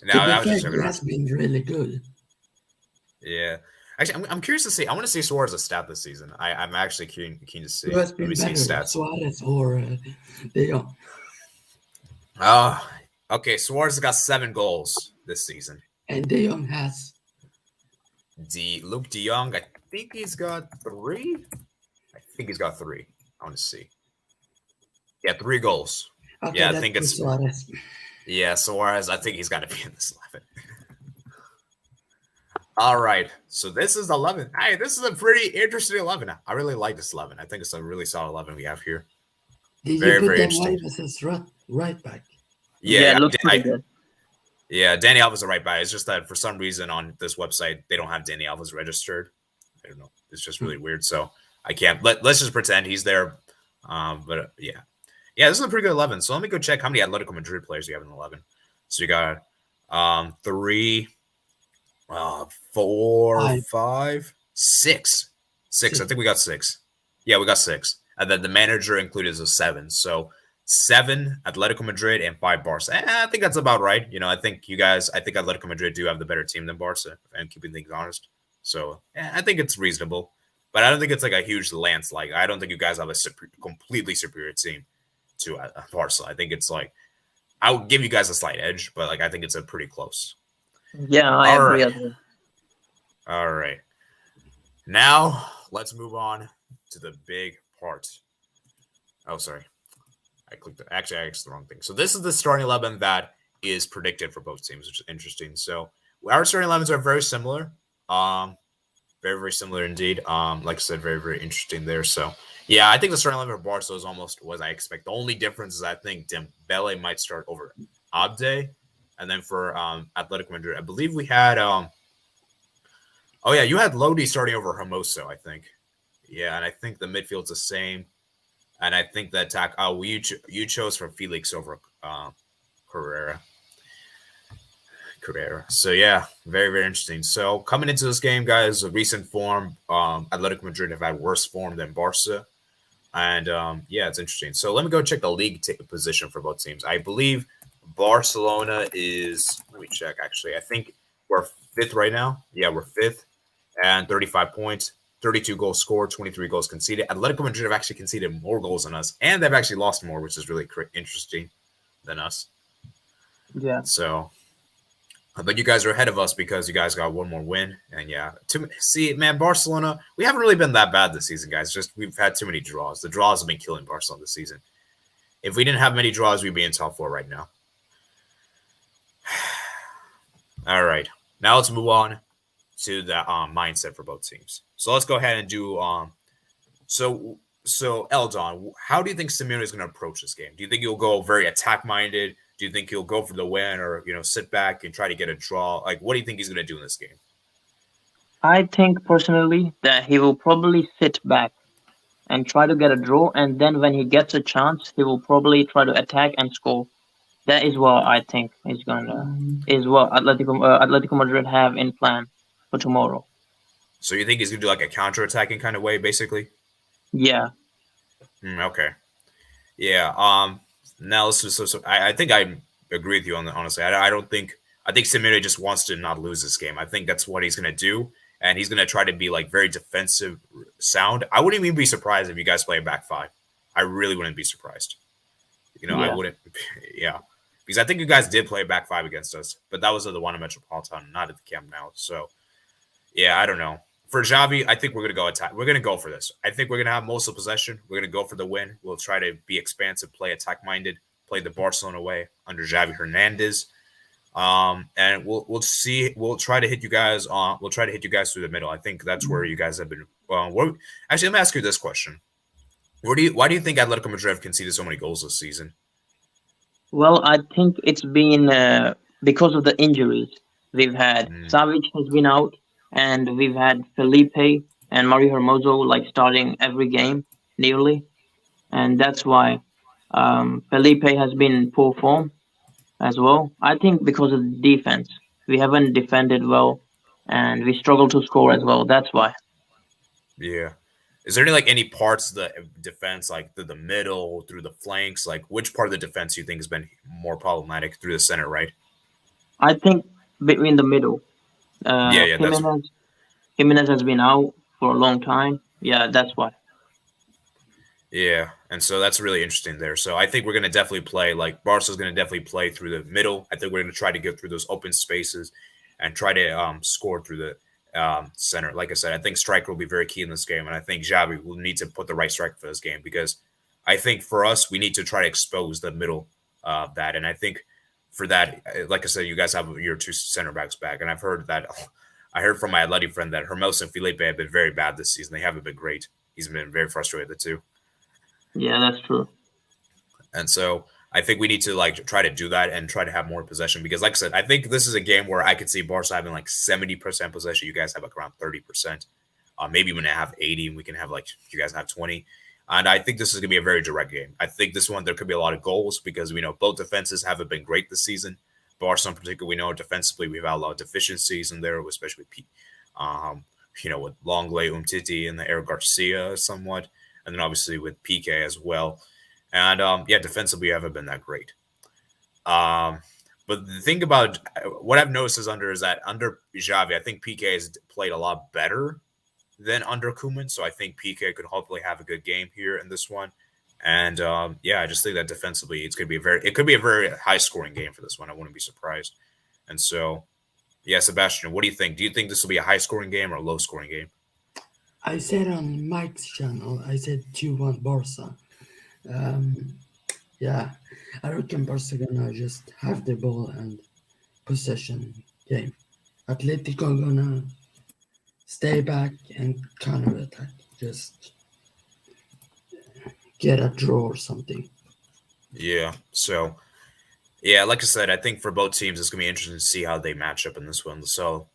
No, that was joking. Has been really good. Yeah. Actually, I'm curious to see. I want to see Suarez's stat this season. I'm actually keen to see. Who has been better, Suarez or De Jong? Okay. Suarez got 7 goals this season, and De Jong has. Luke De Jong, I think he's got 3. I want to see. Yeah, 3 goals. Okay, yeah, I think it's Suarez. Yeah, Suarez. I think he's got to be in this 11. All right, so this is 11. Hey, this is a pretty interesting 11. I really like this 11. I think it's a really solid 11 we have here. Did you put Dani Alves as right back? Yeah, it looks pretty good. Yeah, Dani Alves is a right back. It's just that for some reason on this website they don't have Dani Alves registered. I don't know. It's just really weird. So I can't. Let's just pretend he's there. But yeah, this is a pretty good 11. So let me go check how many Atletico Madrid players you have in 11. So you got 3. 4, 5, 6. 6. I think we got 6. Yeah, we got 6. And then the manager included is a 7. So 7 Atletico Madrid and 5 Barca. I think that's about right. I think Atletico Madrid do have the better team than Barca, and keeping things honest. So I think it's reasonable. But I don't think it's like a huge landslide. I don't think you guys have a completely superior team to Barca. I think it's like, I would give you guys a slight edge, but I think it's a pretty close. Yeah, I agree. All right. Now let's move on to the big part. Oh, sorry. I clicked it. Actually, I asked the wrong thing. So this is the starting 11 that is predicted for both teams, which is interesting. So our starting 11s are very similar. Very, very similar indeed. Like I said, very, very interesting there. So yeah, I think the starting 11 for Barca is almost what I expect. The only difference is I think Dembele might start over Abde. And then for Atletico Madrid, I believe we had oh yeah, you had Lodi starting over Hermoso, I think. Yeah, and I think the midfield's the same. And I think the attack. Oh, you chose for Felix over Carrera. So yeah, very very interesting. So coming into this game, guys, a recent form. Atletico Madrid have had worse form than Barca, and yeah, it's interesting. So let me go check the league position for both teams. I believe Barcelona is. Let me check. Actually, I think we're fifth right now. Yeah, we're fifth, and 35 points. 32 goals scored, 23 goals conceded. Atletico Madrid have actually conceded more goals than us, and they've actually lost more, which is really interesting than us. Yeah. So, but you guys are ahead of us because you guys got one more win. And yeah, see, man, Barcelona, we haven't really been that bad this season, guys. Just we've had too many draws. The draws have been killing Barcelona this season. If we didn't have many draws, we'd be in top four right now. All right, now let's move on to the mindset for both teams. So let's go ahead and do so Eldon, how do you think Simeone is going to approach this game? Do you think he'll go very attack minded? Do you think he'll go for the win, or sit back and try to get a draw? Like, what do you think he's going to do in this game? I think personally that he will probably sit back and try to get a draw, and then when he gets a chance, he will probably try to attack and score. That is what I think is what Atletico Madrid have in plan for tomorrow. So you think he's going to do like a counter-attacking kind of way, basically? Yeah. Okay. Yeah. Now let's just. So I think I agree with you on the honestly. I don't think. I think Simeone just wants to not lose this game. I think that's what he's going to do, and he's going to try to be like very defensive, sound. I wouldn't even be surprised if you guys play a back five. I really wouldn't be surprised. Yeah. I wouldn't. Yeah. Because I think you guys did play back five against us, but that was at the Wanda Metropolitan, not at the Camp Nou. So, yeah, I don't know. For Xavi, I think we're going to go attack. We're going to go for this. I think we're going to have most of the possession. We're going to go for the win. We'll try to be expansive, play attack-minded, play the Barcelona way under Xavi Hernandez. And we'll see. We'll try to hit you guys on. We'll try to hit you guys through the middle. I think that's where you guys have been. Actually, let me ask you this question: why do you think Atletico Madrid have conceded so many goals this season? Well, I think it's been because of the injuries we've had. Savic has been out, and we've had Felipe and Mario Hermoso like starting every game nearly, and that's why Felipe has been in poor form as well. I think because of the defense, we haven't defended well, and we struggle to score as well. That's why. Yeah. Is there any parts of the defense, like through the middle, through the flanks? Like, which part of the defense you think has been more problematic through the center, right? I think between the middle. Yeah, Jimenez has been out for a long time. Yeah, that's why. Yeah, and so that's really interesting there. So I think we're going to definitely play, like, Barca's going to definitely play through the middle. I think we're going to try to get through those open spaces and try to score through the center. Like I said, I think striker will be very key in this game, and I think Xavi will need to put the right striker for this game because I think for us, we need to try to expose the middle of that. And I think for that, like I said, you guys have your two center backs back, and I've heard that. I heard from my Atleti friend that Hermoso and Felipe have been very bad this season. They haven't been great. He's been very frustrated too. Yeah, that's true. And so I think we need to try to do that and try to have more possession because, like I said, I think this is a game where I could see Barca having 70% possession. You guys have around 30%. Maybe when I have 80, and we can have you guys have 20. And I think this is going to be a very direct game. I think this one there could be a lot of goals because we know both defenses haven't been great this season. Barca in particular, we know defensively we've had a lot of deficiencies in there, especially with Longley, Umtiti, and the Eric Garcia somewhat, and then obviously with PK as well. And defensively we haven't been that great. But the thing about what I've noticed is that under Xavi, I think PK has played a lot better than under Koeman. So I think PK could hopefully have a good game here in this one. And I just think that defensively it could be a very high scoring game for this one. I wouldn't be surprised. And so Yeah, Sebastian, what do you think? Do you think this will be a high-scoring game or a low-scoring game? I said on Mike's channel, I said 2-1 Barca. Um, yeah, I reckon Barca gonna just have the ball and possession game. Atletico gonna stay back and counter attack. Just get a draw or something. Yeah. So, yeah, like I said, I think for both teams, it's gonna be interesting to see how they match up in this one. So,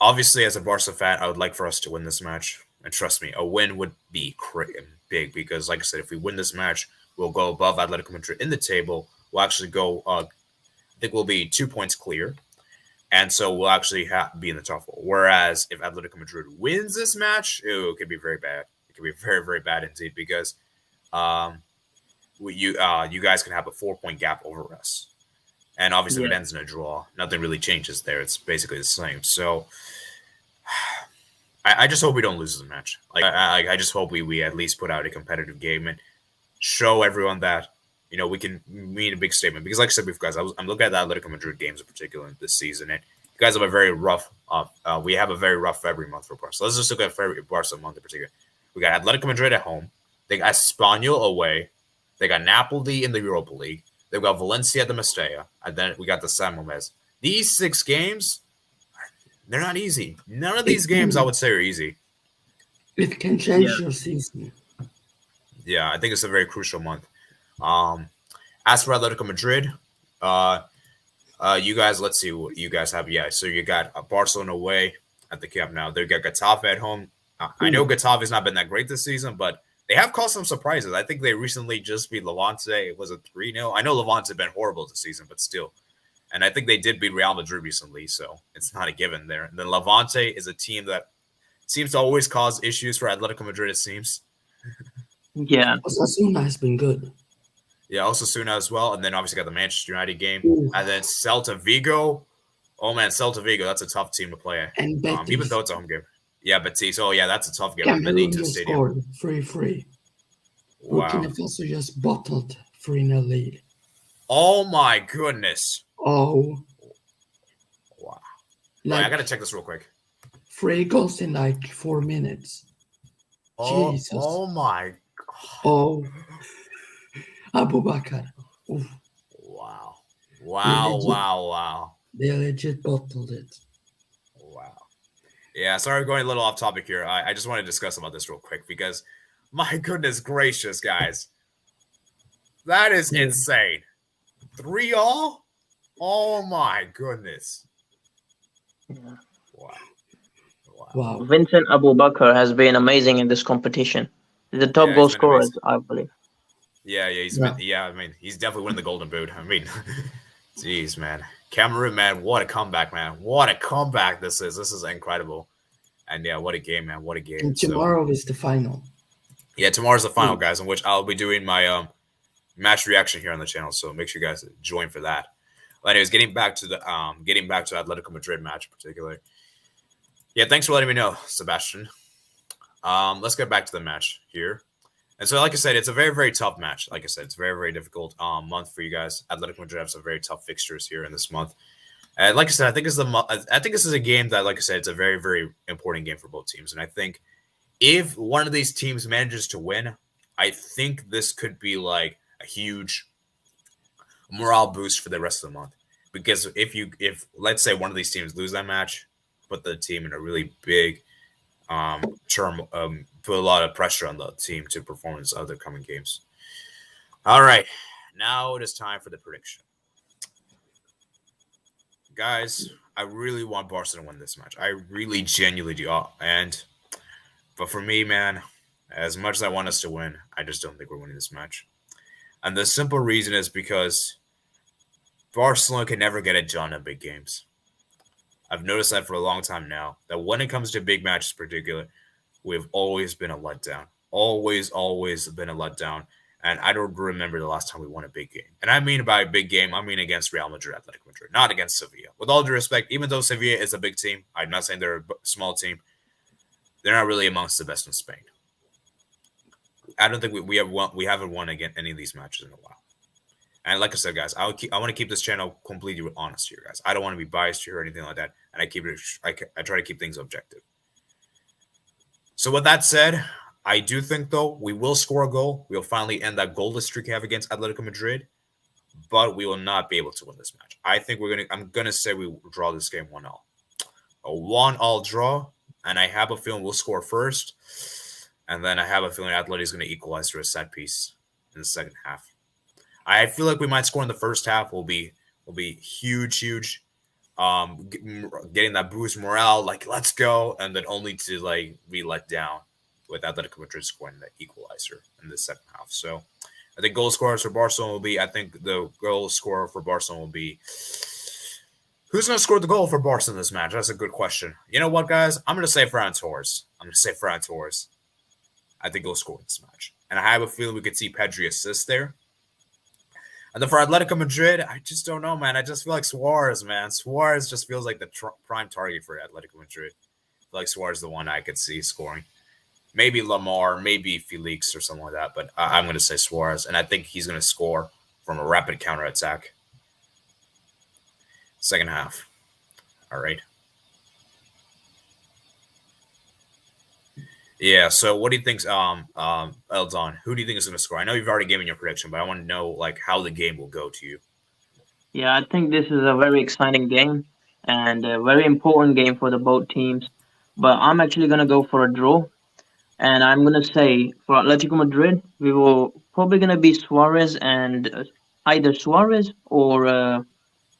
obviously, as a Barca fan, I would like for us to win this match. And trust me, a win would be big because, like I said, if we win this match, we'll go above Atletico Madrid in the table. We'll actually go. I think we'll be 2 points clear, and so we'll actually be in the top four. Whereas if Atletico Madrid wins this match, it could be very bad. It could be very, very bad indeed because um, you guys can have a 4 point gap over us. And obviously, if it Yeah. ends in a draw, nothing really changes there. It's basically the same. So I just hope we don't lose this match. Like I just hope we at least put out a competitive game and show everyone that we can mean a big statement. Because like I said before, guys, I'm looking at the Atletico Madrid games in particular this season, and you guys have a very rough. We have a very rough February month for Barca. Let's just look at February Barca month in particular. We got Atletico Madrid at home. They got Espanyol away. They got Napoli in the Europa League. They've got Valencia at the Mestalla, and then we got the San Mamés. These 6 games, they're not easy. None of these games I would say are easy. It can change Yeah. your season. Yeah, I think it's a very crucial month. As for Atletico Madrid, you guys, let's see what you guys have. Yeah, so you got Barcelona away at the Camp Nou. They got Getafe at home. I know Getafe's not been that great this season, but they have caused some surprises. I think they recently just beat Levante. Was it 3-0? I know Levante been horrible this season, but still. And I think they did beat Real Madrid recently, so it's not a given there. And then Levante is a team that seems to always cause issues for Atletico Madrid, it seems. Yeah. Osasuna has been good. Yeah, Osasuna as well. And then obviously got the Manchester United game. Ooh. And then Celta Vigo. Oh, man, Celta Vigo, that's a tough team to play. And Betis. Even though it's a home game. Yeah, Betis. Oh, yeah, that's a tough game. Cameroon Benito just Stadium. scored 3-3. Wow. Burkina Faso just bottled 3-0 lead. Oh, my goodness. Oh. Wow. Like, I got to check this real quick. 3 goals in like 4 minutes. Oh, Jesus. oh my. Oh. Abubakar. Oof. Wow. Wow, legit- wow. They legit bottled it. Wow. Yeah, sorry, going a little off topic here. I just want to discuss about this real quick because, my goodness gracious, guys. That is Yeah. insane. 3-all? Oh, my goodness. Yeah. Wow. Wow. Vincent Abubakar has been amazing in this competition. He's the top Yeah, goal he's been scorer, amazing. I believe. Yeah, he's Yeah. been, I mean, he's definitely winning the Golden Boot. I mean, jeez, man. Cameroon, man, what a comeback, man. What a comeback this is. This is incredible. And yeah, what a game, man. What a game. And So, tomorrow is the final. yeah, tomorrow's the final, guys, in which I'll be doing my match reaction here on the channel. So make sure you guys join for that. But anyways, getting back to Atletico Madrid match in particular. Yeah, thanks for letting me know, Sebastian. Let's get back to the match here. And so, like I said, it's a very, very tough match. Like I said, it's a very, very difficult month for you guys. Atletico Madrid have some very tough fixtures here in this month. And like I said, I think this is a game that, like I said, it's a very, very important game for both teams. And I think if one of these teams manages to win, I think this could be like a huge morale boost for the rest of the month. Because if let's say one of these teams lose that match, put the team in a really big put a lot of pressure on the team to perform in other coming games. All right, now it is time for the prediction. Guys, I really want Barcelona to win this match. I really genuinely do. But for me, man, as much as I want us to win, I just don't think we're winning this match. And the simple reason is because Barcelona can never get it done in big games. I've noticed that for a long time now, that when it comes to big matches in particular, we've always been a letdown. Always been a letdown. And I don't remember the last time we won a big game. And I mean by a big game, I mean against Real Madrid, Atletico Madrid, not against Sevilla. With all due respect, even though Sevilla is a big team, I'm not saying they're a small team, they're not really amongst the best in Spain. I don't think we haven't won against any of these matches in a while. And like I said, guys, I want to keep this channel completely honest here, guys. I don't want to be biased here or anything like that. And I try to keep things objective. So with that said, I do think though we will score a goal. We'll finally end that goalless streak we have against Atletico Madrid, but we will not be able to win this match. I think I'm gonna say we draw this game 1-0. A 1-1 draw, and I have a feeling we'll score first, and then I have a feeling Atleti is going to equalize through a set piece in the second half. I feel like we might score in the first half. Will be huge. Getting that boost morale, like let's go, and then only to like be let down with Atletico Madrid scoring the equalizer in the second half. So I think goal scorers for Barcelona will be. I think the goal scorer for Barcelona will be. Who's going to score the goal for Barca in this match? That's a good question. You know what, guys? I'm going to say Ferran Torres. I think he'll score this match. And I have a feeling we could see Pedri assist there. And then for Atletico Madrid, I just don't know, man. I just feel like Suarez, man. Suarez just feels like the prime target for Atletico Madrid. I feel like Suarez is the one I could see scoring. Maybe Lamar, maybe Felix or something like that. But I'm going to say Suarez. And I think he's going to score from a rapid counterattack. Second half. All right. Yeah, so what do you think, Eldon? Who do you think is going to score? I know you've already given your prediction, but I want to know like how the game will go to you. Yeah, I think this is a very exciting game and a very important game for the both teams. But I'm actually going to go for a draw. And I'm going to say for Atletico Madrid, we will probably going to be Suarez and either Suarez or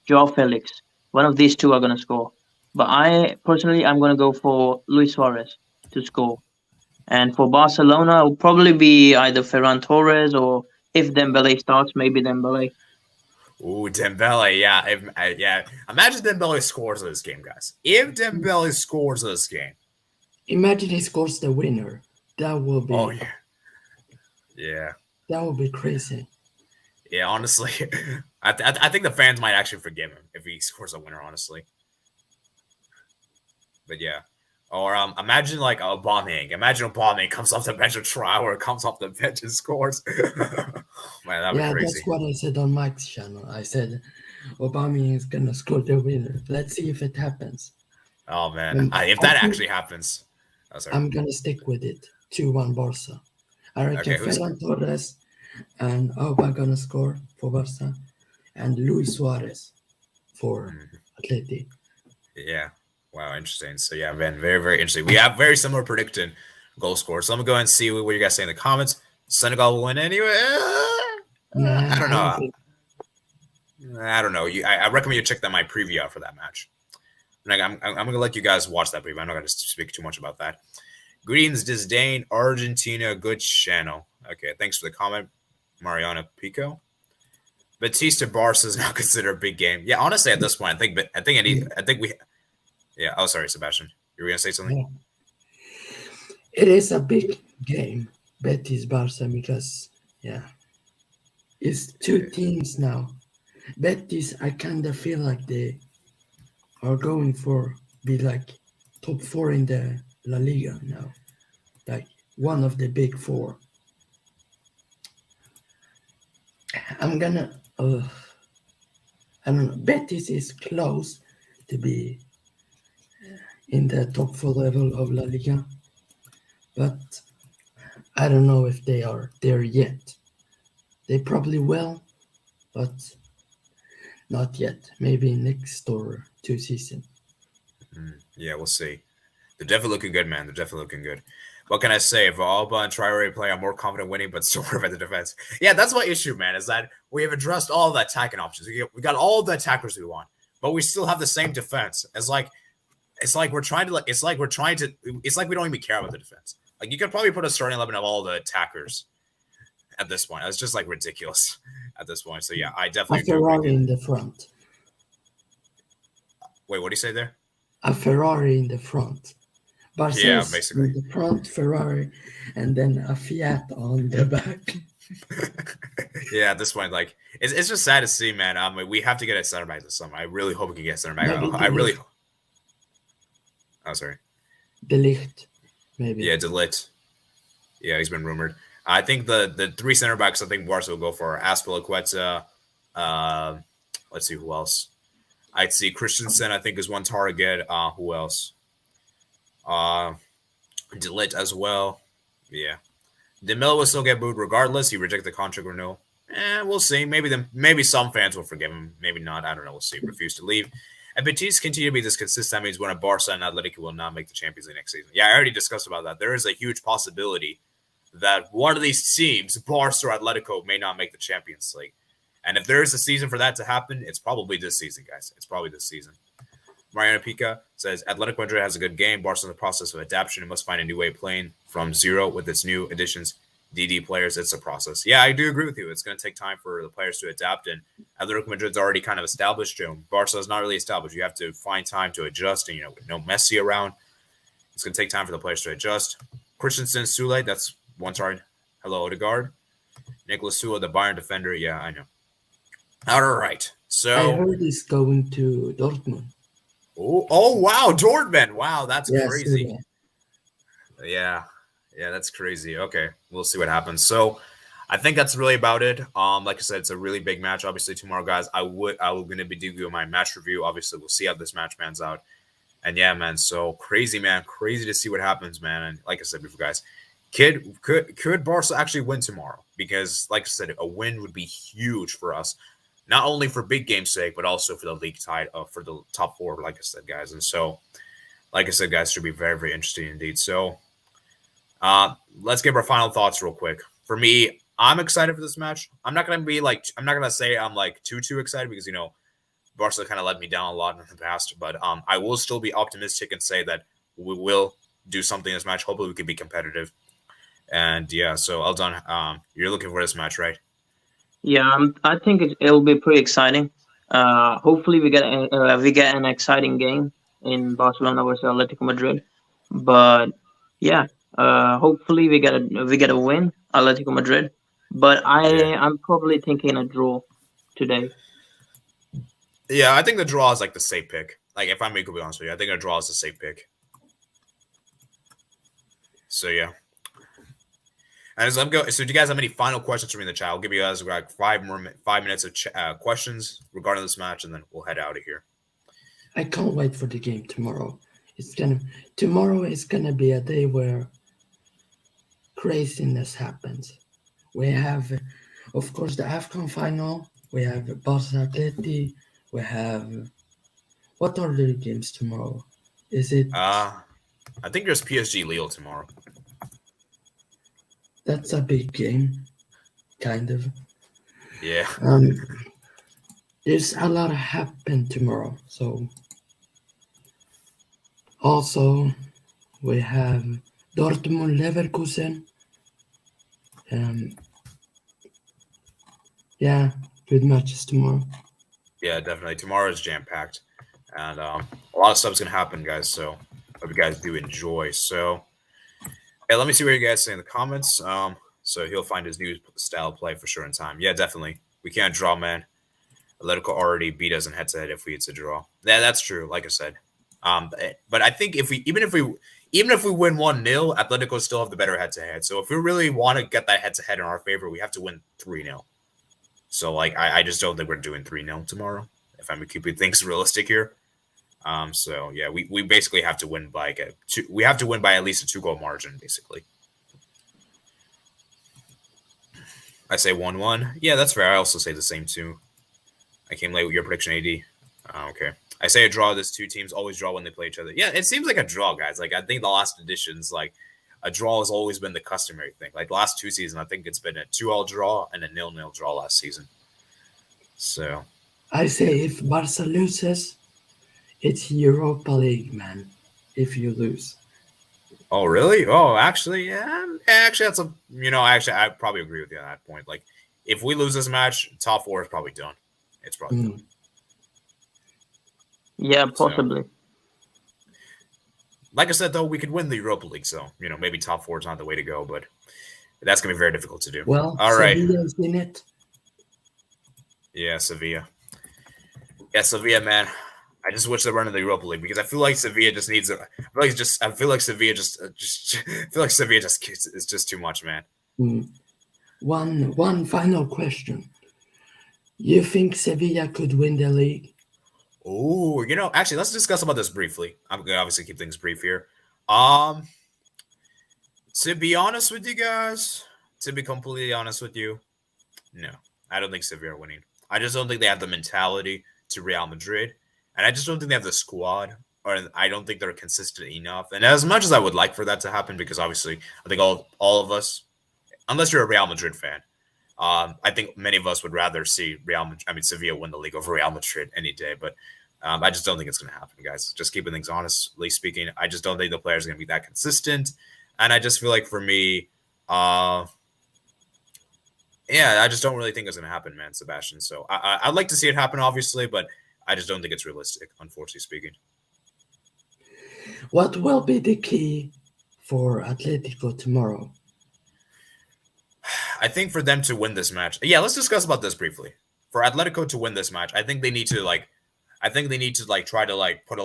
Joao Felix. One of these two are going to score. But I'm going to go for Luis Suarez to score. And for Barcelona, it will probably be either Ferran Torres or if Dembele starts, maybe Dembele. Ooh, Dembele, yeah. Yeah. Imagine Dembele scores this game, guys. If Dembele scores this game. Imagine he scores the winner. That will be... Oh, yeah. Yeah. That would be crazy. Yeah, honestly, I think the fans might actually forgive him if he scores a winner, honestly. But yeah. Or imagine like Aubameyang. Imagine Aubameyang comes off the bench or Traore comes off the bench and scores. Man, that'd be crazy. That's what I said on Mike's channel. I said Aubameyang is gonna score the winner. Let's see if it happens. Oh man, if that actually happens, I'm gonna stick with it. 2-1 Barca. I reckon Ferran Torres and Auba gonna score for Barca, and Luis Suarez for Atleti. Yeah. Wow, interesting. So yeah, man, very, very interesting. We have very similar predicted goal scores. So I'm gonna go ahead and see what you guys say in the comments. Senegal will win anyway. I don't know. I don't know. I recommend you check my preview out for that match. I'm gonna let you guys watch that preview. I'm not gonna speak too much about that. Greetings, Disdain, Argentina, good channel. Okay, thanks for the comment, Mariana Pico. Batista Barca is now considered a big game. Yeah, honestly, at this point, I think we. Yeah. Oh, sorry, Sebastian. You were gonna say something? Yeah. It is a big game, Betis Barca, because it's two teams now. Betis, I kind of feel like they are going for be like top 4 in the La Liga now, like one of the big 4. I'm gonna. I don't know. Betis is close to be in the top 4 level of La Liga, but I don't know if they are there yet. They probably will, but not yet. Maybe next or 2 seasons. Yeah, we'll see. They're definitely looking good, man. They're definitely looking good. What can I say? If Alba and Traore play, I'm more confident winning, but still worried about the defense. Yeah, that's my issue, man, is that we have addressed all the attacking options. We got all the attackers we want, but we still have the same defense. It's like we don't even care about the defense. Like, you could probably put a starting 11 of all the attackers at this point. It's just like ridiculous at this point. So yeah, I definitely a Ferrari in the front. Wait, what do you say there? A Ferrari in the front. Barca yeah, basically. In the front, Ferrari, and then a Fiat on the back. Yeah, at this point, like it's just sad to see, man. We have to get a center back this summer. I really hope we can get a center back. Oh, sorry. De Ligt, maybe. Yeah, De Ligt. Yeah, he's been rumored. I think the 3 center backs I think Barca will go for are Azpilicueta, Let's see who else. I'd see Christensen, I think, is one target. Who else? Delit as well. Yeah. DeMille will still get booed regardless. He rejected the contract renewal. We'll see. Maybe some fans will forgive him. Maybe not. I don't know. We'll see. Refuse to leave. And Batiste continue to be this consistent. That means when a Barca and Atletico will not make the Champions League next season. Yeah, I already discussed about that. There is a huge possibility that one of these teams, Barca or Atletico, may not make the Champions League. And if there is a season for that to happen, it's probably this season, guys. It's probably this season. Mariana Pica says, Atletico Madrid has a good game. Barca in the process of adaptation and must find a new way of playing from zero with its new additions. DD players, it's a process. Yeah, I do agree with you. It's going to take time for the players to adapt, and Atletico Madrid's already kind of established. Barca is not really established. You have to find time to adjust, and with no Messi around, it's going to take time for the players to adjust. Christensen, Sule, that's one target. Hello, Odegaard. Nicolas Sule, the Bayern defender. Yeah, I know. All right. So I heard he's going to Dortmund. Oh wow, Dortmund. Wow, that's crazy. Yeah. Yeah, that's crazy. Okay, we'll see what happens. So I think that's really about it. Like I said, it's a really big match. Obviously, tomorrow, guys, I will going to be doing my match review. Obviously, we'll see how this match pans out. And yeah, man, so crazy, man. Crazy to see what happens, man. And like I said before, guys, could Barca actually win tomorrow? Because, like I said, a win would be huge for us. Not only for big game's sake, but also for the league title, for the top four, like I said, guys. And so, like I said, guys, should be very, very interesting indeed. So, let's give our final thoughts real quick. For me, I'm excited for this match. I'm not gonna say I'm like too excited because Barca kind of let me down a lot in the past. But I will still be optimistic and say that we will do something in this match. Hopefully, we can be competitive. And yeah, so Eldon, you're looking for this match, right? Yeah, I think it'll be pretty exciting. Hopefully, we get an exciting game in Barcelona versus Atletico Madrid. But yeah, hopefully we get a win, Atletico Madrid. But I'm probably thinking a draw today. Yeah, I think the draw is like the safe pick. Like, if I'm being completely honest with you, I think a draw is the safe pick. So yeah. And as I'm going, so do you guys have any final questions for me in the chat? I'll give you guys like 5 minutes of questions regarding this match, and then we'll head out of here. I can't wait for the game tomorrow. Tomorrow is gonna be a day where craziness happens. We have, of course, the AFCON final. We have Barca Atleti. We have, what are the games tomorrow? Is it? I think there's PSG Lille tomorrow. That's a big game, kind of. Yeah. There's a lot happen tomorrow. So also we have Dortmund Leverkusen. Yeah, good matches tomorrow. Yeah, definitely. Tomorrow is jam-packed. And a lot of stuff's going to happen, guys. So hope you guys do enjoy. So, hey, let me see what you guys say in the comments. So he'll find his new style of play for sure in time. Yeah, definitely. We can't draw, man. Atletico already beat us in head-to-head if it's a draw. Yeah, that's true, like I said. But I think even if we win 1-0, Atletico still have the better head-to-head. So if we really want to get that head-to-head in our favor, we have to win 3-0. So, like, I just don't think we're doing 3-0 tomorrow, if I'm keeping things realistic here. So, yeah, we basically have to win by we have to win by at least a 2-goal margin, basically. I say 1-1. Yeah, that's fair. I also say the same, too. I came late with your prediction, AD. Okay. I say a draw. These two teams always draw when they play each other. Yeah, it seems like a draw, guys. Like, I think the last editions, like, a draw has always been the customary thing. Like, the last 2 seasons, I think it's been a 2-all draw and a 0-0 draw last season. So I say if Barca loses, it's Europa League, man. If you lose. Oh, really? Oh, actually, yeah. Actually, that's I probably agree with you on that point. Like, if we lose this match, top 4 is probably done. It's probably done. Yeah, possibly. So, like I said, though, we could win the Europa League. So, maybe top 4 is not the way to go, but that's going to be very difficult to do. Well, all right. Sevilla's in it. Yeah, Sevilla. Yeah, Sevilla, man. I just wish they were in the Europa League because I feel like Sevilla just needs a. I feel like Sevilla is just too much, man. One final question. You think Sevilla could win the league? Oh, actually, let's discuss about this briefly. I'm gonna obviously keep things brief here. Um, to be honest with you guys, to be completely honest with you, no, I don't think Sevilla are winning. I just don't think they have the mentality to Real Madrid, and I just don't think they have the squad, or I don't think they're consistent enough. And as much as I would like for that to happen, because obviously I think all of us, unless you're a Real Madrid fan, I think many of us would rather see Sevilla win the league over Real Madrid any day. But I just don't think it's going to happen, guys. Just keeping things honestly speaking, I just don't think the players are going to be that consistent, and I just feel like for me, yeah, I just don't really think it's going to happen, man, Sebastian. So I'd like to see it happen, obviously, but I just don't think it's realistic, unfortunately speaking. What will be the key for Atletico tomorrow? I think for them to win this match, yeah, let's discuss about this briefly. For Atletico to win this match, I think they need to try to put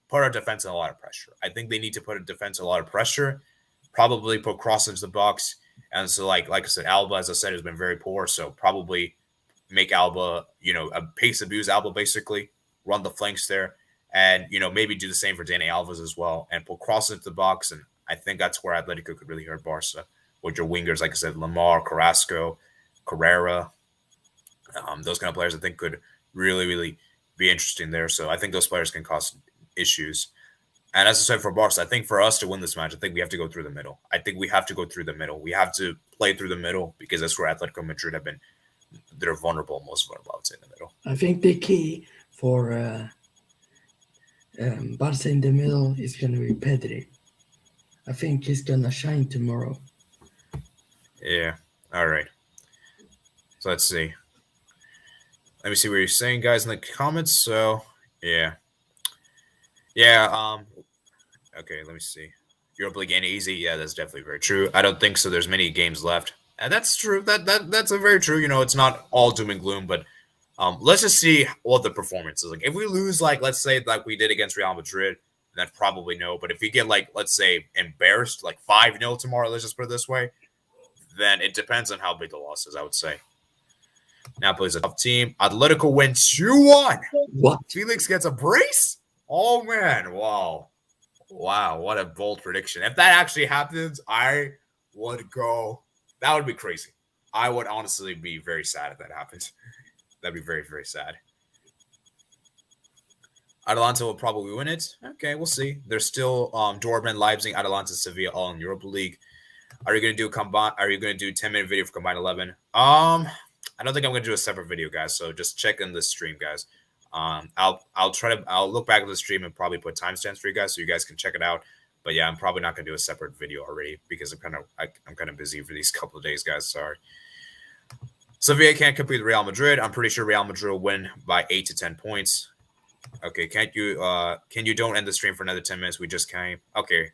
put our defense in a lot of pressure. I think they need to put a defense in a lot of pressure, probably put cross into the box. And so, like I said, Alba, as I said, has been very poor. So probably make Alba, pace abuse Alba, basically run the flanks there, and maybe do the same for Dani Alves as well, and put cross into the box. And I think that's where Atletico could really hurt Barca with your wingers, like I said, Lamar, Carrasco, Carrera. Those kind of players I think could really, really be interesting there. So I think those players can cause issues. And as I said, for Barca, I think for us to win this match, I think we have to go through the middle. I think we have to go through the middle. We have to play through the middle because that's where Atletico Madrid they're vulnerable, most vulnerable, I would say, in the middle. I think the key for Barca in the middle is going to be Pedri. I think he's going to shine tomorrow. Yeah. All right. So let's see. Let me see what you're saying, guys, in the comments. So, yeah. Yeah, okay, let me see. Europa League ain't easy. Yeah, that's definitely very true. I don't think so. There's many games left. And that's true. That's a very true. It's not all doom and gloom, but let's just see what the performance is. Like if we lose, let's say like we did against Real Madrid, then probably no. But if we get let's say embarrassed, 5-0 tomorrow, let's just put it this way, then it depends on how big the loss is, I would say. Napoli's a tough team. Atletico win 2-1. What? Felix gets a brace? Oh, man. Wow. Wow. What a bold prediction. If that actually happens, I would go. That would be crazy. I would honestly be very sad if that happens. That'd be very, very sad. Atalanta will probably win it. Okay, we'll see. There's still Dortmund, Leipzig, Atalanta, Sevilla, all in Europa League. Are you going to do combine? Are you going to do 10-minute video for combined 11? I don't think I'm going to do a separate video, guys. So just check in the stream, guys. I'll look back at the stream and probably put timestamps for you guys so you guys can check it out. But yeah, I'm probably not going to do a separate video already because I'm kind of busy for these couple of days, guys. Sorry. Sevilla can't compete with Real Madrid. I'm pretty sure Real Madrid will win by 8 to 10 points. Okay, can you don't end the stream for another 10 minutes? We just came. Okay,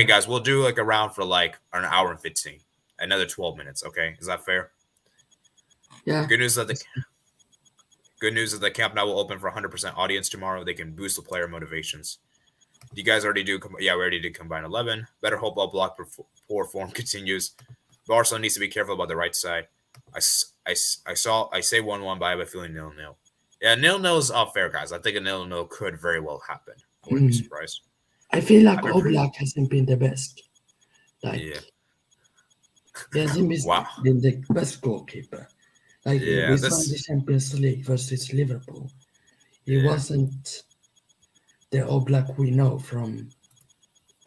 guys, we'll do a round for an hour and 15, another 12 minutes. Okay, is that fair? Yeah. Good news is that Camp Nou will open for 100% audience tomorrow. They can boost the player motivations. You guys already do? Yeah, we already did combine 11. Better hope all block poor form continues. Barcelona needs to be careful about the right side. I say 1-1, but I have a feeling 0-0. Yeah, 0-0 is fair, guys. I think a 0-0 could very well happen. I wouldn't be surprised. I feel like Oblak hasn't been the best. Yeah. He hasn't been the best goalkeeper. We saw in the Champions League versus Liverpool. He wasn't the Oblak we know from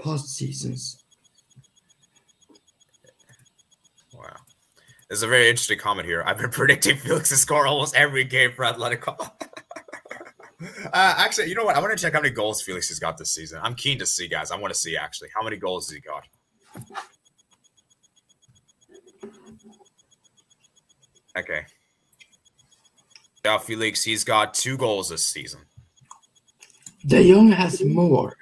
past seasons. Wow. There's a very interesting comment here. I've been predicting Felix to score almost every game for Atletico. Actually, you know what? I want to check how many goals Felix has got this season. I'm keen to see, guys. I want to see, actually, how many goals has he got. Okay. Yeah, Felix, he's got 2 goals this season. De Jong has more.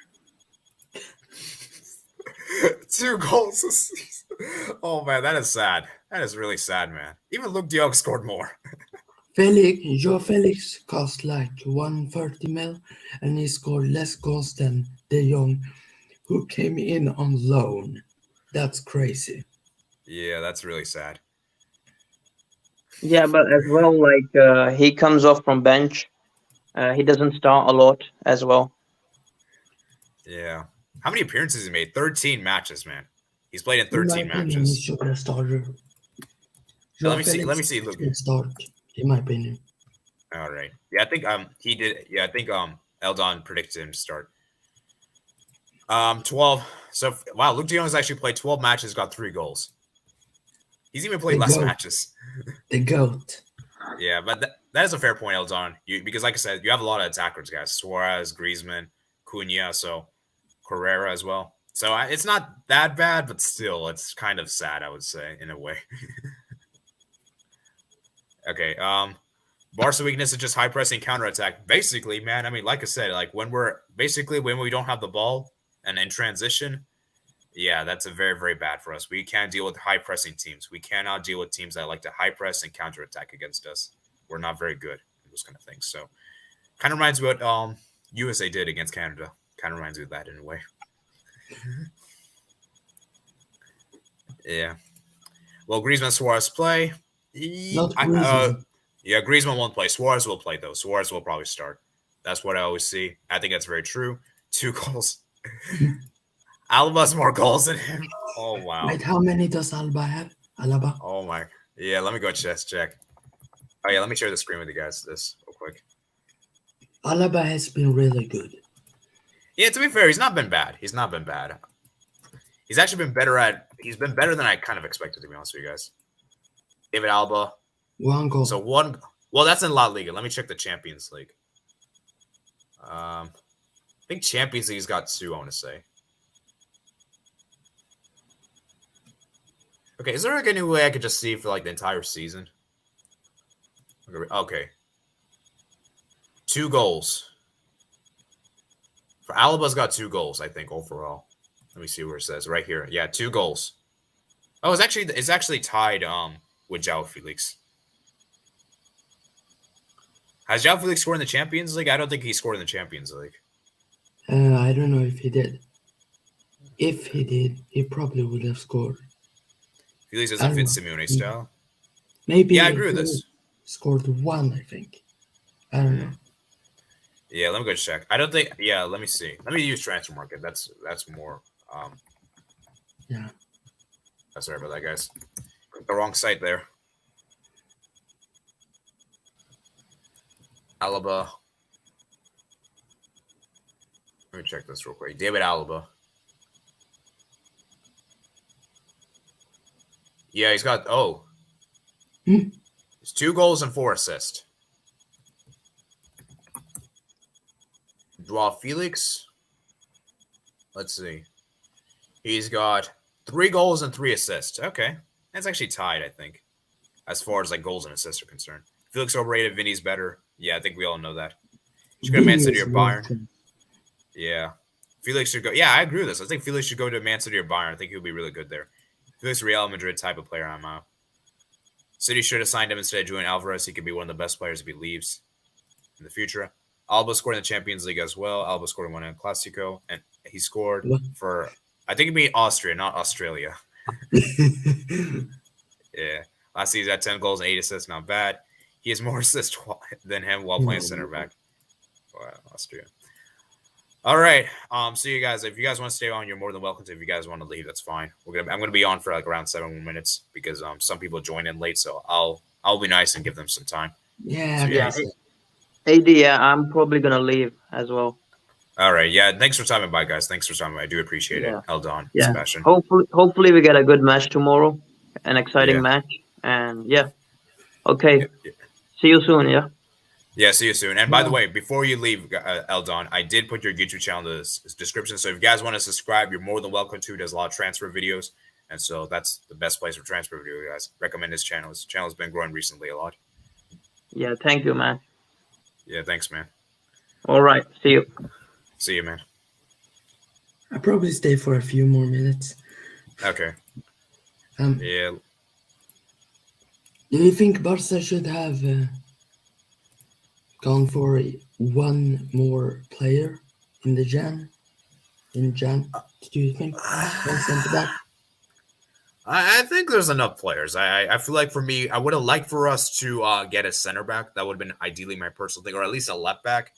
2 goals this season. Oh, man, that is sad. That is really sad, man. Even Luke de Jong scored more. Joe Felix cost 130 mil, and he scored less goals than De Jong, who came in on loan. That's crazy. Yeah, that's really sad. Yeah, but as well, like he comes off from bench. He doesn't start a lot as well. Yeah. How many appearances he made? 13 matches, man. He's played in In my 13 opinion, he matches. should be a starter. Let Joao me see. Let Felix me see. Look. should start, in my opinion. All right. Yeah, I think he did. Yeah, I think Eldon predicted him to start. 12. So wow, Luke De Jong has actually played 12 matches, got 3 goals. He's even played The less GOAT. matches. The GOAT. Yeah, but that is a fair point, Eldon. Because like I said, you have a lot of attackers, guys. Suarez, Griezmann, Cunha, so Carrera as well. So it's not that bad, but still, it's kind of sad, I would say, in a way. Okay. Barca weakness is just high pressing counterattack. Basically, man. I mean, like I said, like when we don't have the ball and in transition, yeah, that's a very, very bad for us. We can't deal with high pressing teams. We cannot deal with teams that like to high press and counterattack against us. We're not very good at those kind of things. So kind of reminds me what USA did against Canada. Kind of reminds me of that in a way. Yeah. Well, Griezmann Suarez play. Not Griezmann. Yeah, Griezmann won't play. Suarez will play though. Suarez will probably start. That's what I always see. I think that's very true. 2 goals. Alba's more goals than him. Oh wow. Wait, how many does Alaba? Oh my. Yeah, let me go check. Oh yeah, let me share the screen with you guys. This real quick. Alaba has been really good. Yeah, to be fair, he's not been bad. He's actually been better he's been better than I kind of expected, to be honest with you guys. David Alba. 1 goal. So well, that's in La Liga. Let me check the Champions League. I think Champions League's got 2, I want to say. Okay, is there like any way I could just see for like the entire season? Okay. 2 goals. For Alaba's got 2 goals, I think, overall. Let me see where it says. Right here. Yeah, 2 goals. Oh, it's actually tied with Joao Felix. Has Joao Felix scored in the Champions League? I don't think he scored in the Champions League. I don't know if he did. If he did, he probably would have scored. Felix doesn't fit Simeone's style. Maybe. Yeah, I agree with this. Scored 1, I think. I don't know. Yeah, let me go check. I don't think. Yeah, let me see. Let me use Transfer Market. That's more. Yeah. Sorry about that, guys. The wrong site there. Alaba. Let me check this real quick. David Alaba. Yeah, he's got. It's 2 goals and 4 assists. Joao Felix. Let's see. He's got 3 goals and 3 assists. Okay. That's actually tied, I think, as far as like goals and assists are concerned. Felix overrated, Vinny's better. Yeah, I think we all know that. Should go to Man City or Bayern. Yeah. Felix should go. Yeah, I agree with this. I think Felix should go to Man City or Bayern. I think he'll be really good there. Felix Real Madrid type of player I'm out. City should have signed him instead of Julian Alvarez. He could be one of the best players if he leaves in the future. Alba scored in the Champions League as well. Alba scored in one in Clasico, and he scored for, I think it means Austria, not Australia. Yeah. Last season, had 10 goals and 8 assists. Not bad. He has more assists than him while playing center back. Wow, Austria. All right. See you guys. If you guys want to stay on, you're more than welcome to. If you guys want to leave, that's fine. I'm gonna be on for like around 7 more minutes because some people join in late, so I'll be nice and give them some time. Yeah. So, Yeah. AD, yeah, I'm probably gonna leave as well. All right. Yeah. Thanks for stopping by, guys. Thanks for stopping by. I do appreciate it. Eldon, Yeah. Sebastian. Hopefully we get a good match tomorrow, an exciting match, and yeah. Okay. Yeah. See you soon. Yeah. Yeah, see you soon. And by the way, before you leave, Eldon, I did put your YouTube channel in the description. So if you guys want to subscribe, you're more than welcome to. There's a lot of transfer videos. And so that's the best place for transfer video, guys. Recommend his channel. His channel's been growing recently a lot. Yeah, thank you, man. Yeah, thanks, man. All right. See you. See you, man. I'll probably stay for a few more minutes. Okay. Yeah. Do you think Barca should have gone for 1 more player in Jan? Do you think? One center back? I think there's enough players. I feel like for me, I would have liked for us to get a center back. That would have been ideally my personal thing, or at least a left back.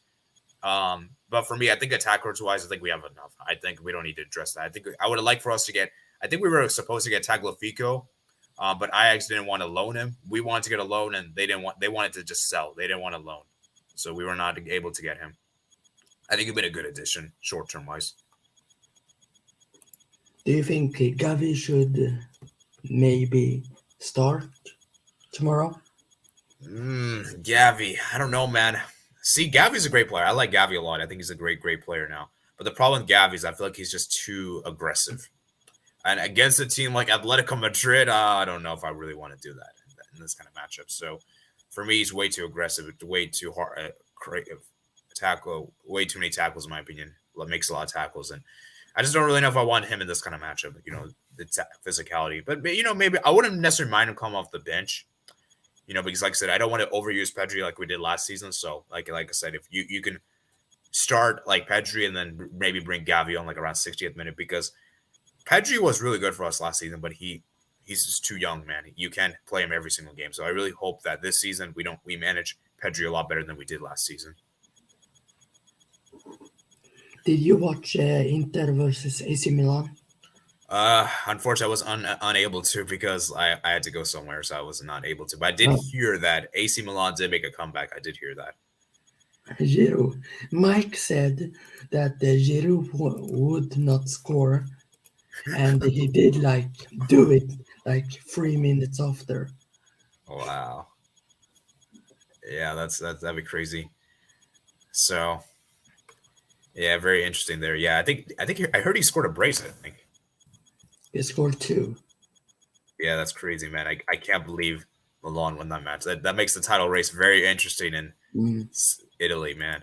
But for me, I think attackers wise, I think we have enough. I think we don't need to address that. I think I would have liked for us to get. I think we were supposed to get Tagliafico, but Ajax didn't want to loan him. We wanted to get a loan, and they didn't want. They wanted to just sell. They didn't want to loan, so we were not able to get him. I think it'd been a good addition, short term wise. Do you think Gavi should maybe start tomorrow? Gavi, I don't know, man. See, Gavi's a great player. I like Gavi a lot. I think he's a great player now. But the problem with Gavi is I feel like he's just too aggressive. And against a team like Atletico Madrid, I don't know if I really want to do that in this kind of matchup. So for me, he's way too aggressive, way too hard, tackle, way too many tackles, in my opinion. Makes a lot of tackles. And I just don't really know if I want him in this kind of matchup, the physicality. But maybe I wouldn't necessarily mind him coming off the bench. Because like I said, I don't want to overuse Pedri like we did last season. So like I said, if you can start like Pedri and then maybe bring Gavi on like around 60th minute, because Pedri was really good for us last season, but he's just too young, man. You can't play him every single game. So I really hope that this season we manage Pedri a lot better than we did last season. Did you watch Inter versus AC Milan? Unfortunately, I was unable to because I had to go somewhere, so I was not able to. But I did hear that AC Milan did make a comeback. I did hear that. Giroud. Mike said that Giroud would not score, and he did do it 3 minutes after. Wow. Yeah, that'd be crazy. So, yeah, very interesting there. Yeah, I think I heard he scored a brace. I think. He scored 2. Yeah, that's crazy, man. I can't believe Milan won that match. That makes the title race very interesting in Italy, man.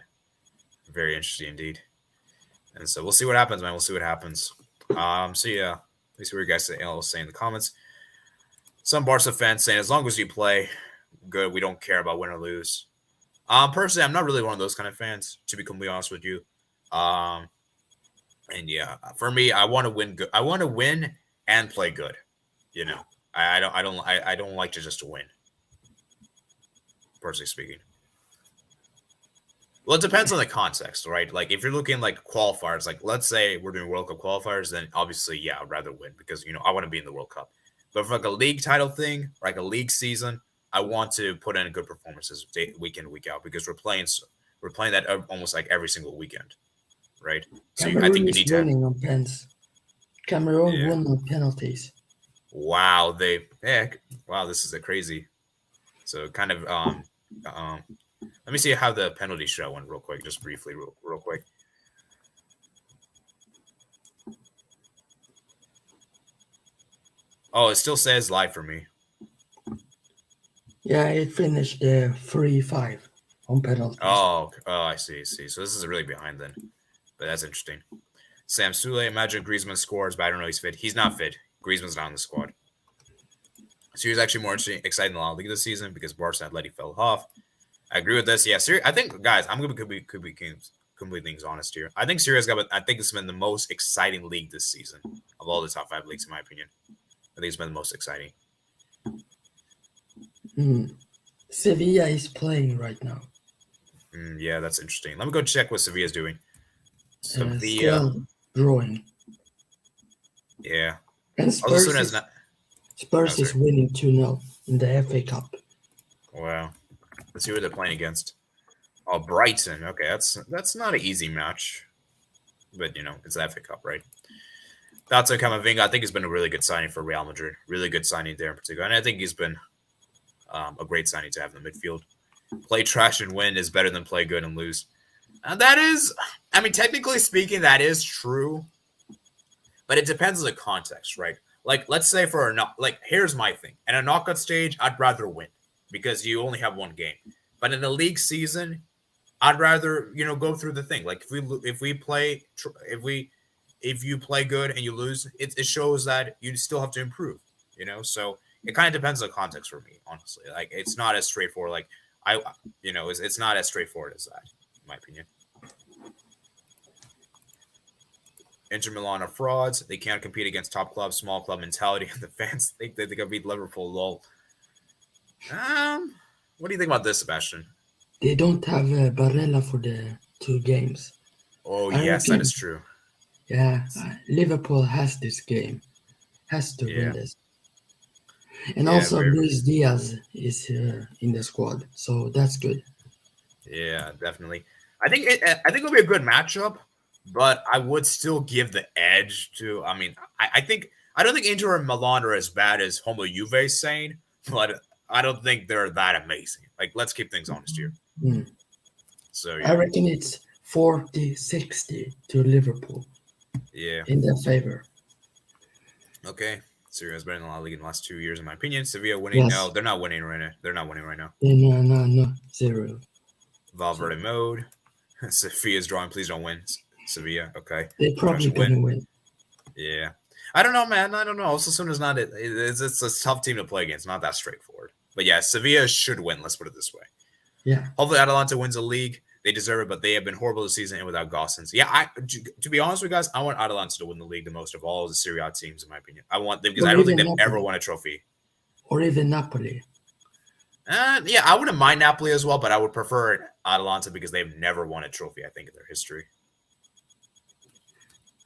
Very interesting indeed. And so we'll see what happens, man. We'll see what happens. So yeah, let me see what you guys say in the comments. Some Barca fans saying as long as you play good, we don't care about win or lose. Personally, I'm not really one of those kind of fans, to be completely honest with you. And yeah, for me, I want to win good. I want to win and play good. I don't like to just win. Personally speaking. Well, it depends on the context, right? Like if you're looking like qualifiers, like let's say we're doing World Cup qualifiers, then obviously, yeah, I'd rather win because I want to be in the World Cup. But for like a league title thing, like a league season, I want to put in good performances week in, week out because we're playing that almost like every single weekend. Right, so Cameroon I think you need is winning on pens. Cameroon won on penalties. Wow, this is a crazy. So kind of let me see how the penalty shot went real quick, just briefly, real quick. Oh, it still says live for me. Yeah, it finished 3-5 on penalties. Oh, I see. So this is really behind then. But that's interesting. Sam Sule, imagine Griezmann scores, but I don't know he's fit. He's not fit. Griezmann's not in the squad. So he was actually more exciting than La Liga this season because Barca and Atleti fell off. I agree with this. Yeah, I think, guys, I'm going to be completely honest here. I think Serie A I think it's been the most exciting league this season of all the top 5 leagues, in my opinion. I think it's been the most exciting. Sevilla is playing right now. Yeah, that's interesting. Let me go check what Sevilla's doing. Sevilla drawing. Yeah. And Spurs is winning 2-0 in the FA Cup. Wow. Let's see who they're playing against. Oh, Brighton. Okay, that's not an easy match. But, it's the FA Cup, right? Tato Camavinga, I think has been a really good signing for Real Madrid. Really good signing there in particular. And I think he's been a great signing to have in the midfield. Play trash and win is better than play good and lose. And that is, technically speaking, that is true. But it depends on the context, right? Like, let's say here's my thing. In a knockout stage, I'd rather win because you only have one game. But in a league season, I'd rather, go through the thing. Like if you play good and you lose, it shows that you still have to improve, So it kind of depends on the context for me, honestly. Like it's not as straightforward. Like it's not as straightforward as that, in my opinion. Inter Milan are frauds. They can't compete against top clubs, small club mentality. The fans think that they can beat Liverpool. Lol. What do you think about this, Sebastian? They don't have Barella for the 2 games. Oh I yes, that reckon, is true. yeah, Liverpool has this game, has to win Yeah, this. And yeah, also, very, Luis Diaz is in the squad, so that's good. yeah, definitely. I think it'll be a good matchup, but I would still give the edge to. I mean, I don't think Inter and Milan are as bad as Homo Juve is saying, but I don't think they're that amazing. Like, let's keep things honest here. Mm. So I yeah, reckon it's 40-60 to Liverpool yeah. in their favor. Okay. Sevilla has been in the La Liga in the last 2 years, in my opinion. Sevilla winning? No, Yes, they're not winning right now. They're not winning right now. no, 0. Valverde So mode. Sevilla's drawing. Please don't win. Sevilla. Okay. they're Josh probably should win. gonna win. Yeah. I don't know, man. I don't know. Osasuna's not it. It's a tough team to play against. Not that straightforward. But yeah, Sevilla should win. Let's put it this way. Yeah, Hopefully, Atalanta wins the league. They deserve it, but they have been horrible this season and without Gossens. Yeah, to be honest with you guys, I want Atalanta to win the league the most of all of the Serie A teams, in my opinion. I want them because or I don't think even they've ever Napoli, won a trophy. or even Napoli. Yeah, I wouldn't mind Napoli as well, but I would prefer Atalanta because they've never won a trophy, I think, in their history.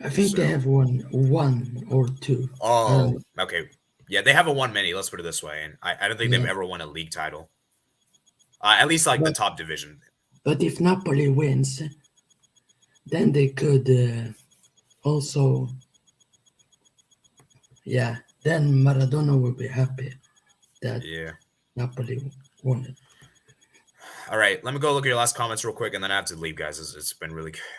I think they So, have won 1 or 2. I don't oh, know. okay. Yeah, they haven't won many, let's put it this way. And I don't think they've Yeah, ever won a league title, at least like the but top division. but if Napoli wins, then they could also, yeah. Then Maradona will be happy that Yeah. Napoli won it. All right, let me go look at your last comments real quick, and then I have to leave, guys. It's been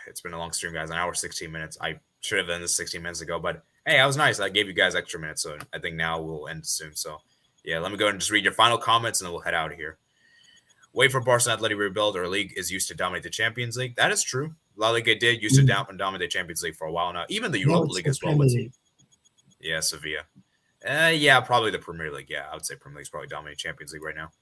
it's been a long stream, guys. An hour 16 minutes. I should have ended this 16 minutes ago, but hey, I was nice. I gave you guys extra minutes, so I think now we'll end soon. So yeah, let me go and just read your final comments, and then we'll head out of here. Wait for Barcelona Athletic rebuild. Our league is used to dominate the Champions League. That is true. La Liga did used to Mm. dominate the Champions League for a while now. Even the Now Europa it's League the as well. Premier League. Yeah, Sevilla. Yeah, probably the Premier League. Yeah, I would say Premier League's probably dominating Champions League right now.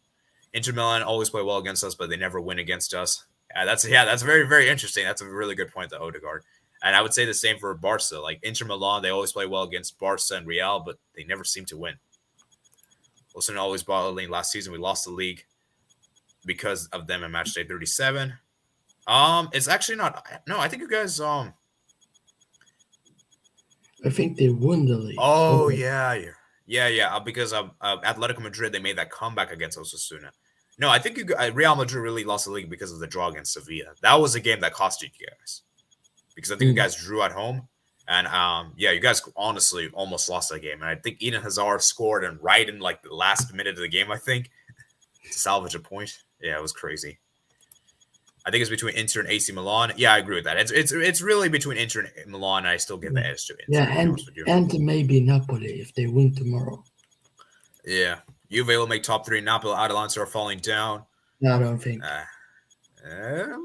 Inter Milan always play well against us, but they never win against us. That's very, very interesting. That's a really good point, the Odegaard. And I would say the same for Barca. Like Inter Milan, they always play well against Barca and Real, but they never seem to win. Wilson always battling. Last season we lost the league because of them in match day 37. It's actually not. No, I think you guys. I think they won the league. Oh yeah. Because Atletico Madrid, they made that comeback against Osasuna. No, I think Real Madrid really lost the league because of the draw against Sevilla. That was a game that cost you guys because I think you guys drew at home, and yeah, you guys honestly almost lost that game. And I think Eden Hazard scored and right in like the last minute of the game, I think, to salvage a point. Yeah, it was crazy. I think it's between Inter and AC Milan. Yeah, I agree with that. It's really between Inter and Milan, and I still give the edge to Inter. Yeah, To be honest with you. and maybe Napoli if they win tomorrow. Yeah, Juve will make top three. Napoli, Atalanta are falling down. No, I don't think. Yeah,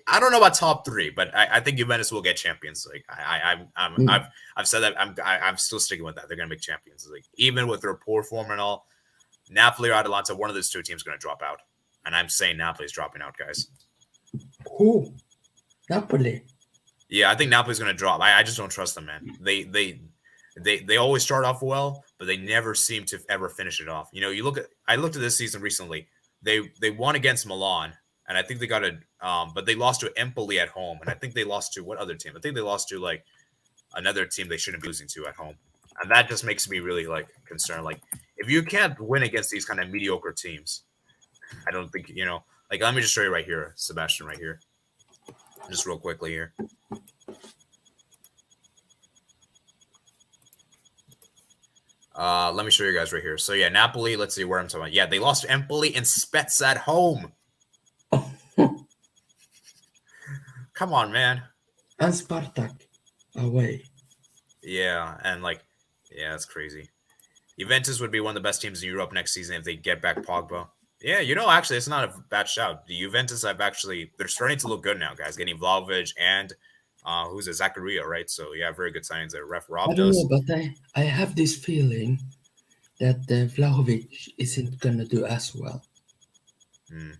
I don't know about top three, but I think Juventus will get Champions League. I've said that. I'm still sticking with that. They're gonna make Champions League, even with their poor form and all. Napoli or Atalanta, one of those two teams is gonna drop out, and I'm saying Napoli's dropping out, guys. Who? Napoli. Yeah, I think Napoli's gonna drop. I just don't trust them, man. They always start off well, but they never seem to ever finish it off. You know, I looked at this season recently. They won against Milan, and I think they got but they lost to Empoli at home, and I think they lost to what other team? I think they lost to like another team they shouldn't be losing to at home, and that just makes me really like concerned. Like if you can't win against these kind of mediocre teams, I don't think Like let me just show you right here, Sebastian, right here, just real quickly here. Let me show you guys right here. So yeah, Napoli. Let's see where I'm talking about. Yeah, they lost to Empoli and Spets at home. Come on, man. And Spartak away. Yeah, and that's crazy. Juventus would be one of the best teams in Europe next season if they get back Pogba. Yeah, actually, it's not a bad shout. The Juventus they're starting to look good now, guys. Getting Vlahovic and who's it, Zakaria, right? So yeah, very good signings there. Ref I robbed don't us. know, but I have this feeling that Vlahovic isn't gonna do as well.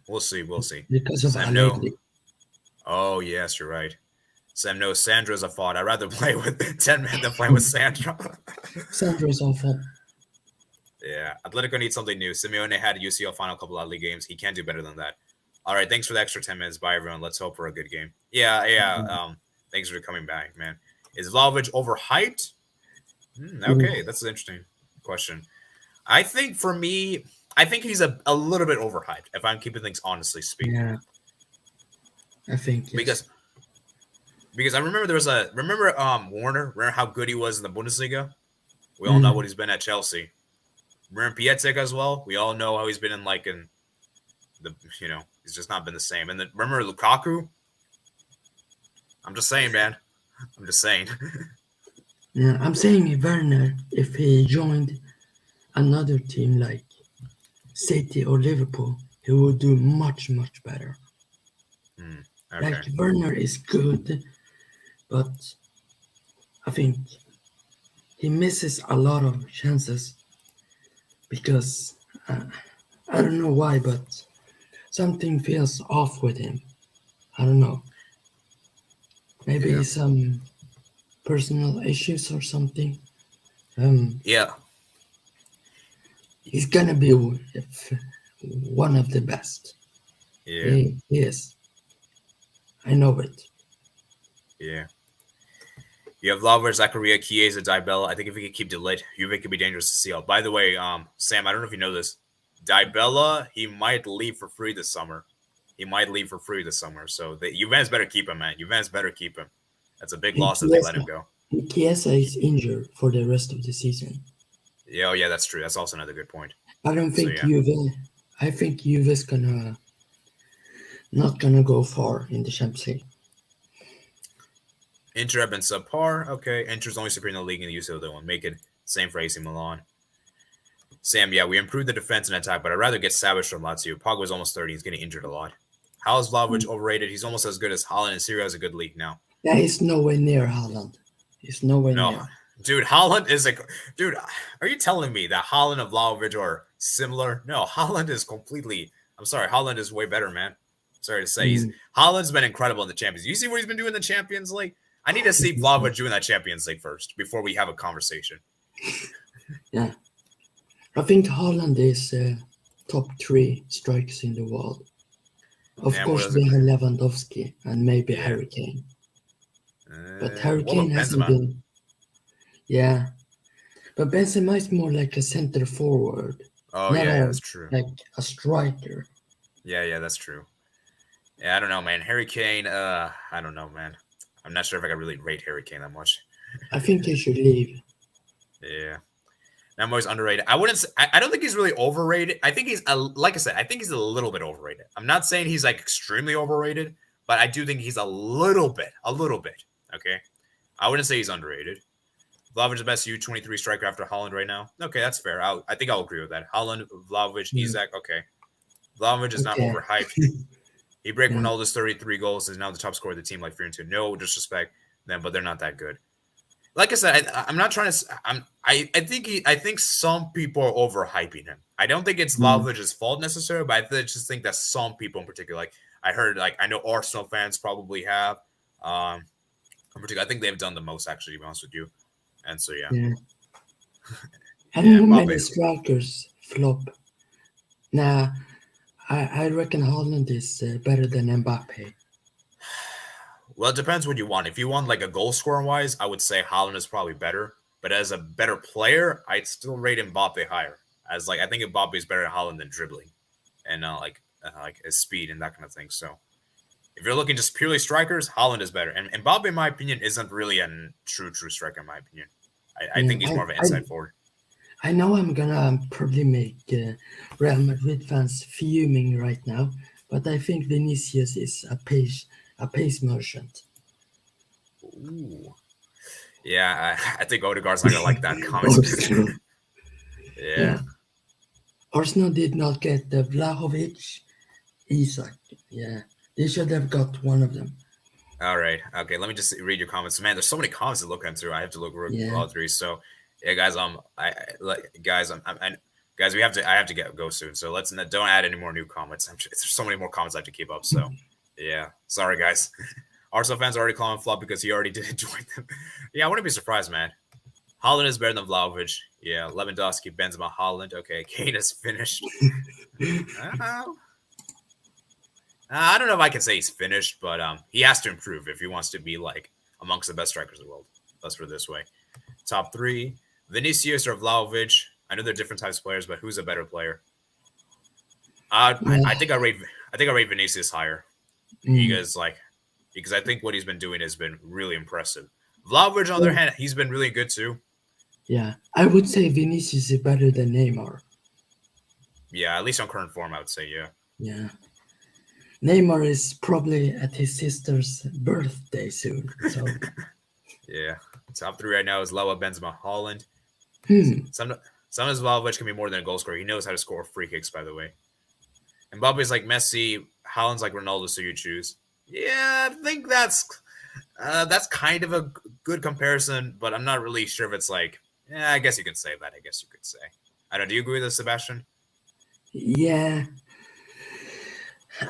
We'll see. Because of Sam, no. Allegri. Oh yes, you're right. Sam knows Sandra's a fraud. I'd rather play with 10 men than play with Sandra. Sandra's awful. Yeah, Atletico needs something new. Simeone had a UCL final couple of league games. He can't do better than that. All right, thanks for the extra 10 minutes. Bye, everyone. Let's hope for a good game. Yeah. Thanks for coming back, man. Is Vlahovic overhyped? Okay, that's an interesting question. I think for me, I think he's a little bit overhyped, if I'm keeping things honestly speaking. Yeah. I think yes. Because I remember Warner, remember how good he was in the Bundesliga? We all know what he's been at Chelsea. Remember Piatek as well? We all know how he's been in he's just not been the same. And then remember Lukaku? I'm just saying, man. I'm just saying. Yeah, I'm saying Werner, if he joined another team like City or Liverpool, he would do much, much better. Okay. Like Werner is good, but I think he misses a lot of chances because I don't know why, but something feels off with him. I don't know. Maybe some personal issues or something. Yeah. He's gonna be one of the best. Yeah. He is. I know it. Yeah. You have Vlahovic, Zakaria, Chiesa, Dybala. I think if we could keep De Ligt, Juve could be dangerous to seal. By the way, Sam, I don't know if you know this. Dybala, he might leave for free this summer. So the Juventus better keep him, man. Juventus better keep him. That's a big loss if they let him go. Chiesa is injured for the rest of the season. Yeah, that's true. That's also another good point. I don't think Juve. I think Juve's not gonna go far in the Champions League. Inter have been subpar. Okay, Inter's only superior in the league in the UCL. They won't make it. Same for AC Milan. Sam, we improved the defense and attack, but I'd rather get Savage from Lazio. Pogba's almost 30. He's getting injured a lot. How is Vlahovic overrated? He's almost as good as Haaland, and Syria has a good league now. Yeah, he's nowhere near Haaland. He's nowhere near. Dude, Haaland is dude, are you telling me that Haaland and Vlahovic are similar? No, Haaland is I'm sorry, Haaland is way better, man. Sorry to say. Haaland's been incredible in the Champions League. You see what he's been doing in the Champions League? I need to see Vlahovic doing that Champions League first before we have a conversation. Yeah. I think Haaland is top 3 strikers in the world. Of course, we have Lewandowski and maybe Harry Kane. But Harry Kane hasn't been. Yeah. But Benzema is more like a center forward. Oh, that's true. Like a striker. Yeah, that's true. Yeah, I don't know, man. Harry Kane, I don't know, man. I'm not sure if I can really rate Harry Kane that much. I think he should leave. Yeah. I'm always underrated. I don't think he's really overrated. I think like I said, I think he's a little bit overrated. I'm not saying he's extremely overrated, but I do think he's a little bit. Okay. I wouldn't say he's underrated. Vlahovic is the best U23 striker after Haaland right now. Okay, that's fair. I think I'll agree with that. Haaland, Vlahovic, Isak. Okay. Vlahovic is not overhyped. He broke Ronaldo's 33 goals and is now the top scorer of the team like Fiorentina. No disrespect them, but they're not that good. Like I said, I'm not trying to. I think some people are overhyping him. I don't think it's Vlahovic's fault necessarily, but I just think that some people in particular, I know Arsenal fans probably have. In particular, I think they've done the most actually. To be honest with you, and so yeah. How many strikers flop? Nah, I reckon Haaland is better than Mbappe. Well, it depends what you want. If you want a goal scoring wise, I would say Haaland is probably better. But as a better player, I'd still rate Mbappe higher. As I think Mbappe is better at Haaland than dribbling, and his speed and that kind of thing. So, if you're looking just purely strikers, Haaland is better. And Mbappe, in my opinion, isn't really a true striker. In my opinion, I think he's more of an inside forward. I know I'm gonna probably make Real Madrid fans fuming right now, but I think Vinicius is a pace merchant. Ooh. Yeah, I think Odegaard's not gonna like that comment. Yeah. Arsenal did not get the Vlahovic, Isak. Yeah, they should have got one of them. All right. Okay. Let me just read your comments. Man, there's so many comments to look into. I have to look all through. So, yeah, guys. Guys, I have to go soon. So don't add any more new comments. There's so many more comments I have to keep up. So, yeah. Sorry, guys. Arsenal fans are already calling him flop because he already didn't join them. Yeah, I wouldn't be surprised, man. Haaland is better than Vlahovic. Yeah, Lewandowski, Benzema, Haaland. Okay, Kane is finished. Uh, I don't know if I can say he's finished, but he has to improve if he wants to be like amongst the best strikers in the world. Let's put it this way. Top three, Vinicius or Vlahovic. I know they're different types of players, but who's a better player? I think I rate Vinicius higher because I think what he's been doing has been really impressive. Vlahovic, on the other hand, he's been really good too. Yeah, I would say Vinicius is better than Neymar. Yeah, at least on current form, I would say, yeah. Yeah. Neymar is probably at his sister's birthday soon. So Yeah. Top three right now is Lewa, Benzema, Haaland. Sometimes Vlahovic can be more than a goal scorer. He knows how to score free kicks, by the way. Mbappe's like Messi, Haaland's like Ronaldo, so you choose. Yeah, I think that's kind of a good comparison, but I'm not really sure if it's like, yeah, I guess you could say that. I don't know. Do you agree with this, Sebastian? yeah,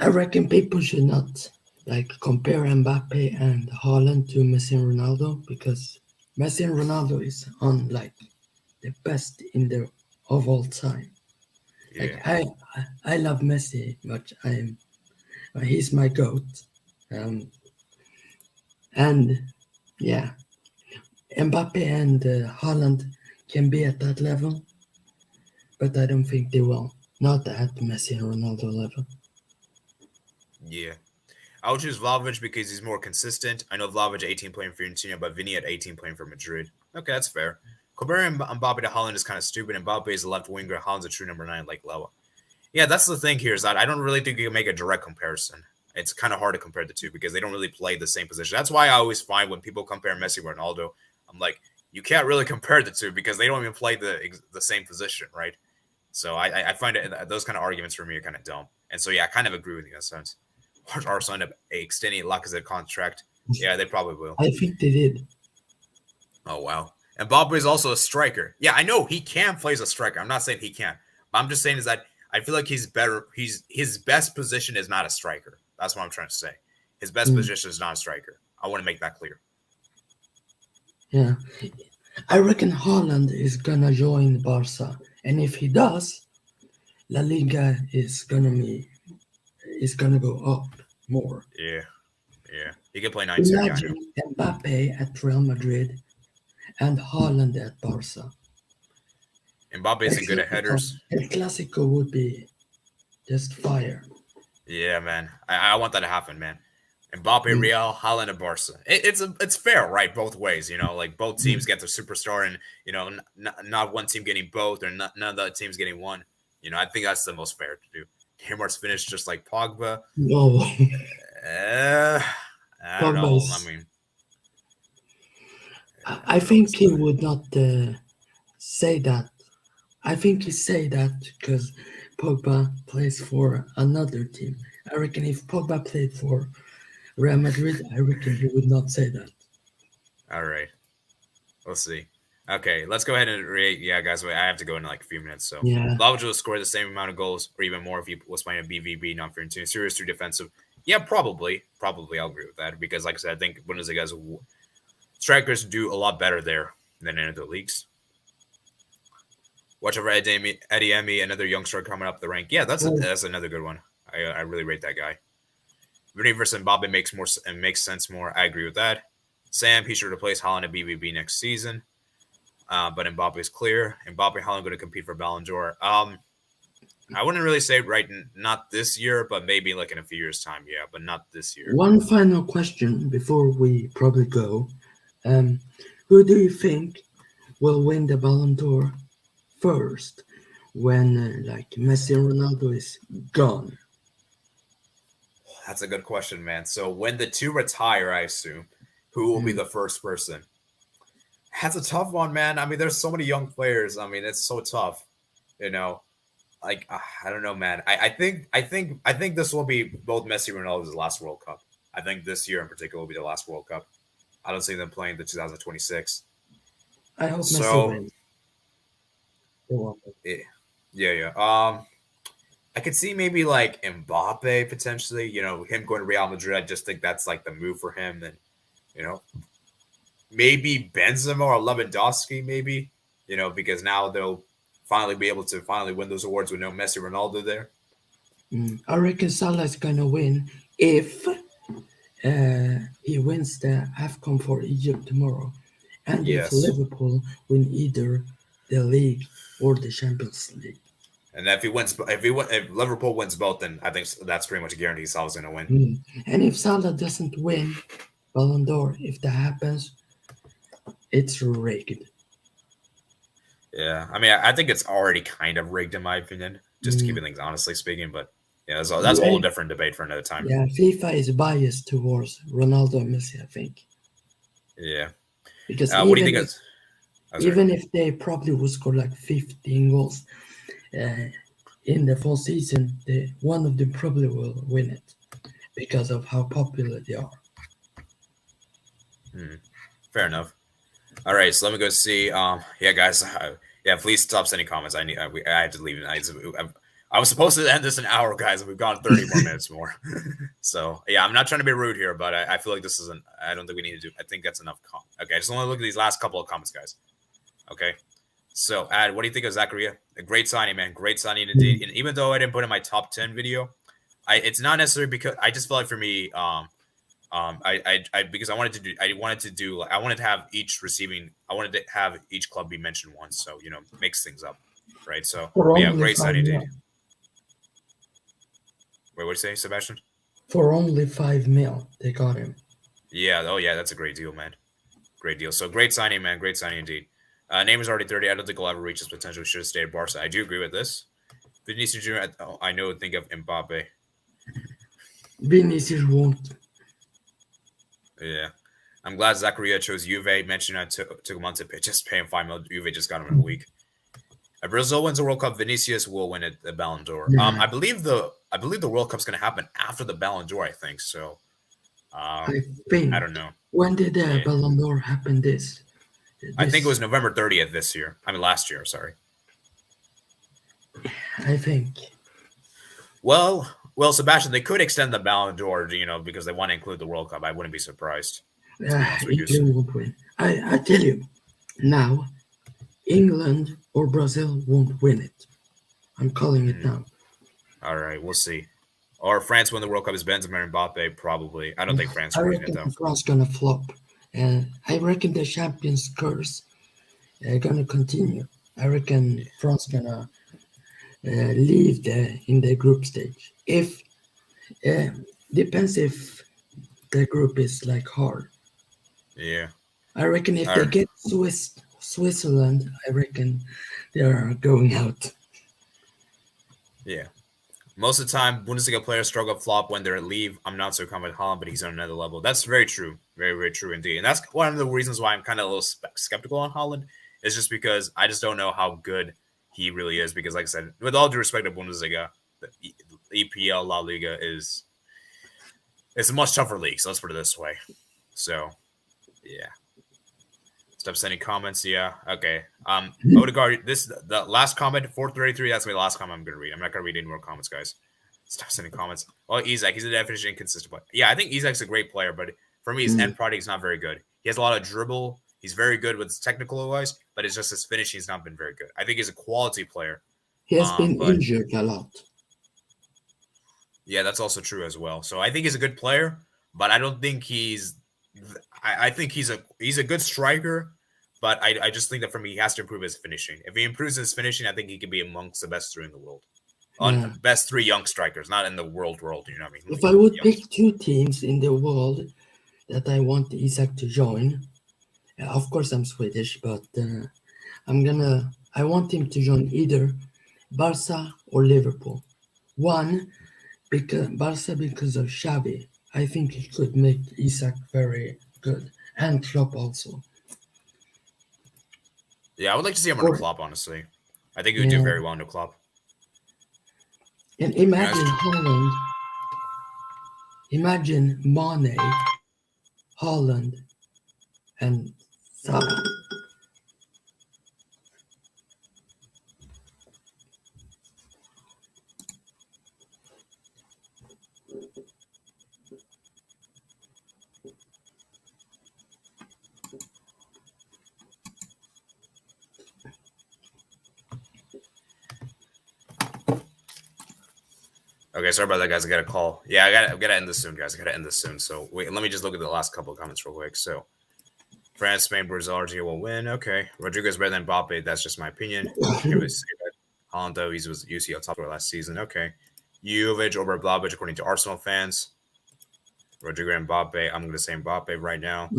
I reckon people should not like compare Mbappe and Haaland to Messi and Ronaldo because Messi and Ronaldo is on like the best in the of all time. Yeah. Like I love Messi, but he's my goat. And yeah, Mbappe and Haaland can be at that level, but I don't think they will. Not at Messi and Ronaldo level. Yeah. I would choose Vlahovic because he's more consistent. I know Vlahovic 18 playing for Fiorentina, but Vinny at 18 playing for Madrid. Okay, that's fair. Comparing Mbappe to Haaland is kind of stupid. Mbappe is a left winger. Haaland's a true number 9 like Lewa. Yeah, that's the thing here is that I don't really think you can make a direct comparison. It's kind of hard to compare the two because they don't really play the same position. That's why I always find when people compare Messi and Ronaldo, I'm like, you can't really compare the two because they don't even play the same position, right? So I find those kind of arguments for me are kind of dumb. And so, yeah, I kind of agree with you in a sense. Arsenal end up extending Lacazette contract. Yeah, they probably will. I think they did. Oh, wow. And Mbappe is also a striker. Yeah, I know he can play as a striker. I'm not saying he can't. But I'm just saying is that I feel like he's better. His best position is not a striker. That's what I'm trying to say. His best position is not a striker. I want to make that clear. Yeah. I reckon Haaland is gonna join Barca. And if he does, La Liga is gonna go up more. Yeah. He can play 9-2. Imagine Mbappe at Real Madrid and Haaland at Barca. Mbappe isn't good at headers. El Clasico would be just fire. Yeah, man. I want that to happen, man. Mbappe, Real, Haaland, and Barca. It's fair, right? Both ways, like both teams get their superstar, and not one team getting both, or none of the teams getting one. I think that's the most fair to do. Neymar's finished just like Pogba. No. I don't know. I mean, I think he would not say that. I think he say that because Pogba plays for another team. I reckon if Pogba played for Real Madrid, I reckon he would not say that. All right. We'll see. Okay, let's go ahead and rate. Yeah, guys, I have to go in like a few minutes. So, yeah. Vlahovic will score the same amount of goals or even more if he was playing a BVB, not for Fiorentina. Serious through defensive. Yeah, probably. I'll agree with that because, like I said, I think Bundesliga's strikers do a lot better there than in other leagues. Watch over Eddie Emi, another young striker coming up the rank. Yeah, that's another good one. I really rate that guy. Vinny versus Mbappe makes sense more. I agree with that. Sam, he should replace Haaland at BVB next season. But Mbappe is clear. Mbappe, Haaland going to compete for Ballon d'Or. I wouldn't really say not this year, but maybe like in a few years' time. Yeah, but not this year. One final question before we probably go. Who do you think will win the Ballon d'Or first when like Messi and Ronaldo is gone? That's a good question, man. So when the two retire, I assume, who will be the first person? That's a tough one, man. I mean, there's so many young players. I mean, it's so tough, Like I don't know, man. I think this will be both Messi and Ronaldo's last World Cup. I think this year in particular will be the last World Cup. I don't see them playing the 2026. I hope Messi wins. Yeah. I could see maybe like Mbappe potentially. Him going to Real Madrid. I just think that's like the move for him. And you know, maybe Benzema or Lewandowski, maybe. Because now they'll finally be able to finally win those awards with no Messi, Ronaldo there. I reckon Salah's gonna win if he wins the AFCON for Egypt tomorrow, and if Yes. Liverpool win either the league or the Champions League. And if Liverpool wins both, then I think that's pretty much a guarantee Salah's going to win. And if Salah doesn't win Ballon d'Or, if that happens, it's rigged. Yeah, I mean, I think it's already kind of rigged in my opinion, just to keep things honestly speaking. But yeah, that's a whole different debate for another time. Yeah, FIFA is biased towards Ronaldo and Messi, I think. Yeah. Because what do you think? Even if they probably would score like 15 goals in the full season, one of them probably will win it because of how popular they are. Fair enough. All right, so let me go see. Yeah, guys. Please stop sending comments. I had to leave. I was supposed to end this an hour, guys, and we've gone 30 more minutes more. So yeah, I'm not trying to be rude here, but I feel like this isn't. I don't think we need to do. I think that's enough. Okay, I just want to look at these last couple of comments, guys. Okay, so Ad, what do you think of Zakaria? A great signing, man. Great signing indeed. And even though I didn't put in my top 10 video, it's not necessarily because I just feel like for me, because I wanted to have each club be mentioned once, so mix things up, right? So great signing indeed. Wait, what did you say, Sebastian? For only $5 million, they got him. Yeah, that's a great deal, man. Great deal. So great signing, man. Great signing indeed. Neymar's already 30. I don't think he'll ever reach his potential. Should have stayed at Barca. I do agree with this. Vinicius Jr. Think of Mbappe. Vinicius won't. Yeah. I'm glad Zakaria chose Juve. Mentioned I took him on to just pay him $5 million. Juve just got him in a week. If Brazil wins the World Cup, Vinicius will win it, the Ballon d'Or. Yeah. I believe the World Cup's going to happen after the Ballon d'Or, I think. So, I think. I don't know. When did the Ballon d'Or happen this? I think it was November 30th this year. I mean, last year, sorry. I think. Well, Sebastian, they could extend the Ballon d'Or, because they want to include the World Cup. I wouldn't be surprised. England won't win. I tell you, now, England or Brazil won't win it. I'm calling it now. All right, we'll see. Or France win the World Cup is Benzema and Mbappe, probably. I don't think France will win it, though. France gonna flop. And I reckon the champions curse gonna continue. I reckon France gonna leave in the group stage. If depends if the group is like hard. Yeah. I reckon if they get Switzerland, I reckon they are going out. Yeah. Most of the time, Bundesliga players struggle flop when they're leave. I'm not so confident with Haaland, but he's on another level. That's very true. Very, very true indeed. And that's one of the reasons why I'm kind of a little skeptical on Haaland. Is just because I just don't know how good he really is. Because, like I said, with all due respect to Bundesliga, the EPL La Liga it's a much tougher league. So let's put it this way. So, yeah. Stop sending comments. Yeah. Okay. Odegaard, the last comment, 433. That's my last comment I'm going to read. I'm not going to read any more comments, guys. Stop sending comments. Oh, Isak, he's a definition inconsistent player. Yeah, I think Isak's a great player, but for me, his end product is not very good. He has a lot of dribble. He's very good with his technical wise, but it's just his finishing has not been very good. I think he's a quality player. He has been injured a lot. Yeah, that's also true as well. So I think he's a good player, but I don't think I think he's a good striker. But I just think that for me, he has to improve his finishing. If he improves his finishing, I think he could be amongst the best three in the world. Best three young strikers, not in the world, you know what I mean? If I would pick two teams in the world that I want Isak to join, of course I'm Swedish, but I want him to join either Barca or Liverpool. One, Barca because of Xavi. I think he could make Isak very good. And Klopp also. Yeah, I would like to see him under Klopp, honestly. I think he would do very well under Klopp. And imagine Haaland. Imagine Mane, Haaland, and Salah. Okay, sorry about that, guys. I got a call. Yeah, I gotta end this soon, guys. I gotta end this soon. So wait, let me just look at the last couple of comments real quick. So France, Spain, Brazil, Argentina will win. Okay, Rodrigo's better than Mbappe. That's just my opinion. Holland, though, he was UCL top scorer last season. Okay, Jovic over Vlahovic, according to Arsenal fans. Rodrigo and Mbappe. I'm gonna say Mbappe right now.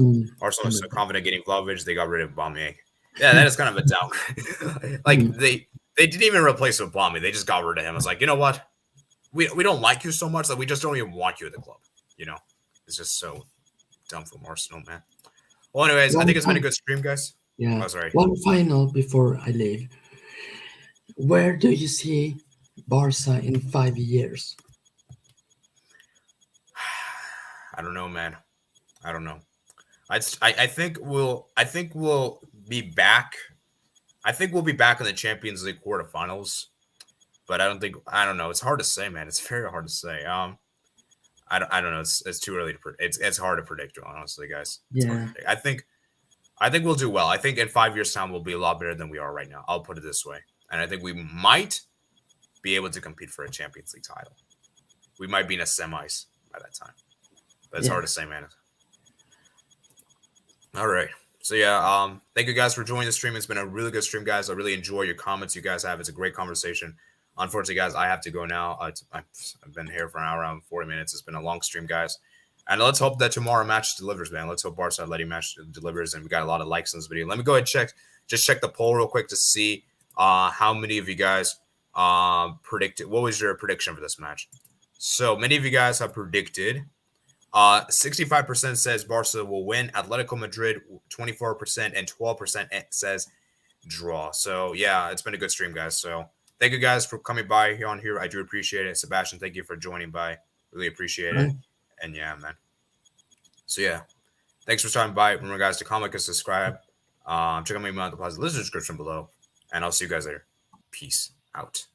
Arsenal is so confident getting Vlahovic, they got rid of Aubameyang. Yeah, that is kind of a downgrade. Like they didn't even replace Aubameyang. They just got rid of him. It's like, you know what? We don't like you so much that we just don't even want you at the club. You know, it's just so dumb from Arsenal, man. Well, anyways, I think it's been a good stream, guys. Yeah. Oh, sorry. One final before I leave. Where do you see Barca in 5 years? I don't know, man. I don't know. I think we'll be back. I think we'll be back in the Champions League quarterfinals. But I don't know. It's hard to say, man. It's very hard to say. I don't know. It's too early to predict. It's hard to predict, honestly, guys. Yeah. I think we'll do well. I think in 5 years' time we'll be a lot better than we are right now. I'll put it this way. And I think we might be able to compete for a Champions League title. We might be in a semis by that time. But it's hard to say, man. All right. So yeah, thank you guys for joining the stream. It's been a really good stream, guys. I really enjoy your comments you guys have. It's a great conversation. Unfortunately, guys, I have to go now. I've been here for an hour and 40 minutes. It's been a long stream, guys. And let's hope that tomorrow match delivers, man. Let's hope Barca Atleti match delivers, and we got a lot of likes in this video. Let me go ahead and check the poll real quick to see how many of you guys predicted. What was your prediction for this match? So many of you guys have predicted. 65% says Barca will win. Atletico Madrid 24% and 12% says draw. So yeah, it's been a good stream, guys. So thank you guys for coming by here. I do appreciate it. Sebastian, thank you for joining by. Really appreciate it. And yeah, man. So yeah, thanks for stopping by. Remember, guys, to comment and subscribe. Check out my email in the description below. And I'll see you guys later. Peace out.